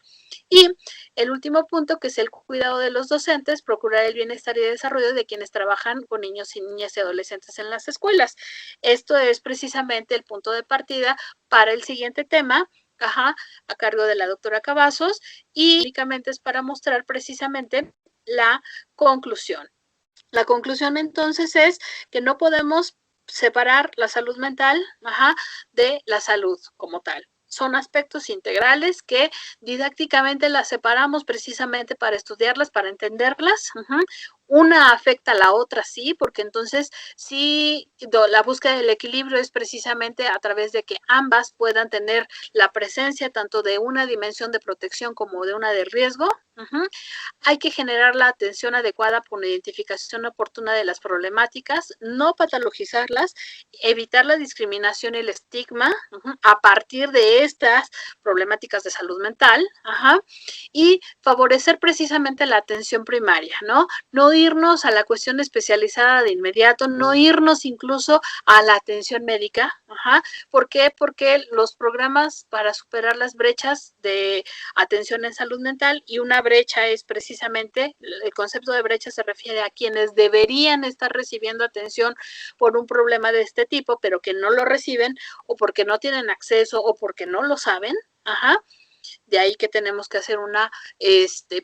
Y el último punto, que es el cuidado de los docentes, procurar el bienestar y desarrollo de quienes trabajan con niños y niñas y adolescentes en las escuelas. Esto es precisamente el punto de partida para el siguiente tema, ajá, a cargo de la doctora Cavazos, y únicamente es para mostrar precisamente la conclusión. La conclusión entonces es que no podemos separar la salud mental, ajá, de la salud como tal. Son aspectos integrales que didácticamente las separamos precisamente para estudiarlas, para entenderlas. Una afecta a la otra, sí, porque entonces sí, la búsqueda del equilibrio es precisamente a través de que ambas puedan tener la presencia tanto de una dimensión de protección como de una de riesgo. Hay que generar la atención adecuada por la identificación oportuna de las problemáticas, no patologizarlas, evitar la discriminación y el estigma a partir de estas problemáticas de salud mental, y favorecer precisamente la atención primaria, ¿no? No irnos a la cuestión especializada de inmediato, no irnos incluso a la atención médica. ¿Por qué? Porque los programas para superar las brechas de atención en salud mental, y una brecha es precisamente, el concepto de brecha se refiere a quienes deberían estar recibiendo atención por un problema de este tipo, pero que no lo reciben o porque no tienen acceso o porque no lo saben. De ahí que tenemos que hacer una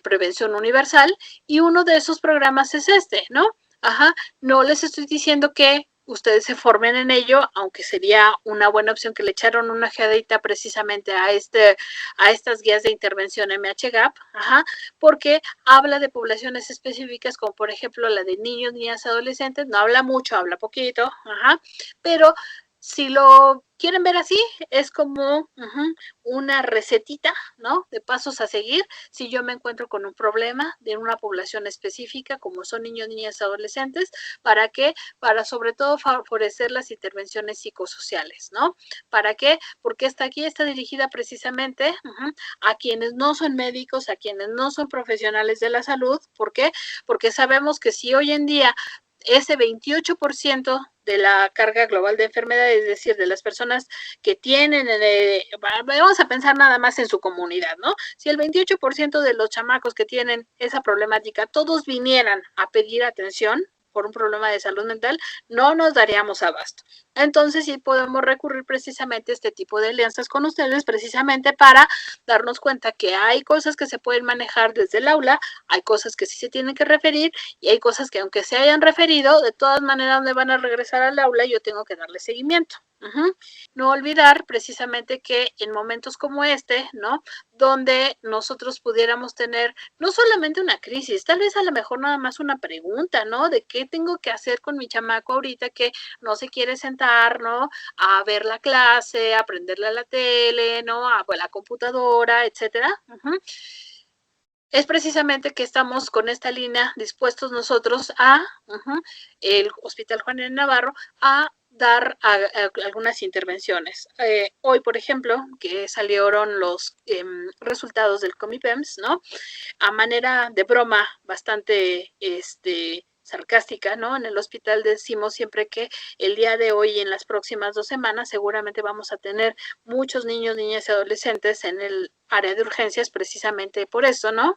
prevención universal, y uno de esos programas es ¿no? No les estoy diciendo que ustedes se formen en ello, aunque sería una buena opción que le echaron una ojeadita precisamente a estas guías de intervención MHGAP, porque habla de poblaciones específicas, como por ejemplo la de niños, niñas, adolescentes. No habla mucho, habla poquito, pero si lo quieren ver así, es como una recetita, ¿no? De pasos a seguir si yo me encuentro con un problema de una población específica, como son niños, niñas, adolescentes. ¿Para qué? Para sobre todo favorecer las intervenciones psicosociales, ¿no? ¿Para qué? Porque esta guía está dirigida precisamente a quienes no son médicos, a quienes no son profesionales de la salud. ¿Por qué? Porque sabemos que si hoy en día ese 28% de la carga global de enfermedades, es decir, de las personas que tienen, vamos a pensar nada más en su comunidad, ¿no? Si el 28% de los chamacos que tienen esa problemática, todos vinieran a pedir atención por un problema de salud mental, no nos daríamos abasto. Entonces sí podemos recurrir precisamente a este tipo de alianzas con ustedes, precisamente para darnos cuenta que hay cosas que se pueden manejar desde el aula, hay cosas que sí se tienen que referir, y hay cosas que aunque se hayan referido, de todas maneras me van a regresar al aula y yo tengo que darle seguimiento. No olvidar precisamente que en momentos como ¿no? Donde nosotros pudiéramos tener no solamente una crisis, tal vez a lo mejor nada más una pregunta, ¿no? De qué tengo que hacer con mi chamaco ahorita que no se quiere sentar, ¿no? A ver la clase, a prenderle a la tele, ¿no? A la computadora, etcétera. Es precisamente que estamos con esta línea dispuestos nosotros el Hospital Juan N. Navarro a dar algunas intervenciones. Hoy, por ejemplo, que salieron los resultados del Comipems, ¿no? A manera de broma bastante sarcástica, ¿no? En el hospital decimos siempre que el día de hoy y en las próximas 2 semanas seguramente vamos a tener muchos niños, niñas y adolescentes en el área de urgencias precisamente por eso, ¿no?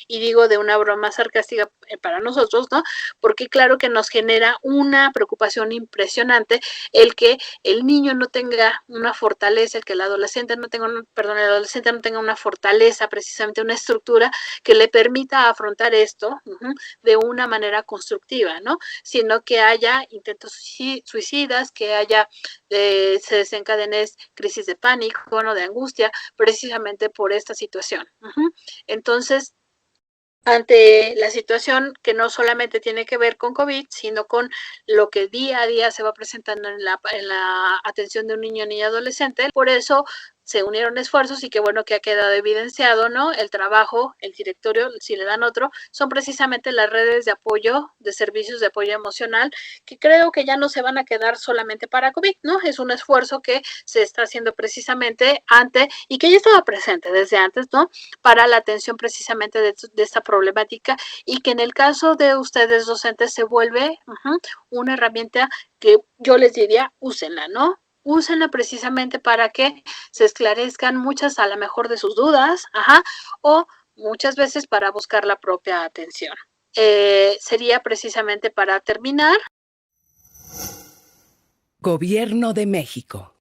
Y digo de una broma sarcástica para nosotros, ¿no? Porque claro que nos genera una preocupación impresionante el que el niño no tenga una fortaleza, el que el adolescente no tenga, el adolescente no tenga una fortaleza, precisamente una estructura que le permita afrontar esto de una manera constructiva, ¿no? Sino que haya intentos suicidas, que haya, se desencadenen crisis de pánico, ¿no? De angustia, precisamente por esta situación. Entonces, ante la situación que no solamente tiene que ver con COVID, sino con lo que día a día se va presentando en la atención de un niño, niña, adolescente. Por eso se unieron esfuerzos y qué bueno que ha quedado evidenciado, ¿no? El trabajo, el directorio, si le dan otro, son precisamente las redes de apoyo, de servicios de apoyo emocional, que creo que ya no se van a quedar solamente para COVID, ¿no? Es un esfuerzo que se está haciendo precisamente ante y que ya estaba presente desde antes, ¿no? Para la atención precisamente de esta problemática y que en el caso de ustedes docentes se vuelve una herramienta que yo les diría, úsenla, ¿no? Úsenla precisamente para que se esclarezcan muchas a lo mejor de sus dudas, o muchas veces para buscar la propia atención. Sería precisamente para terminar. Gobierno de México.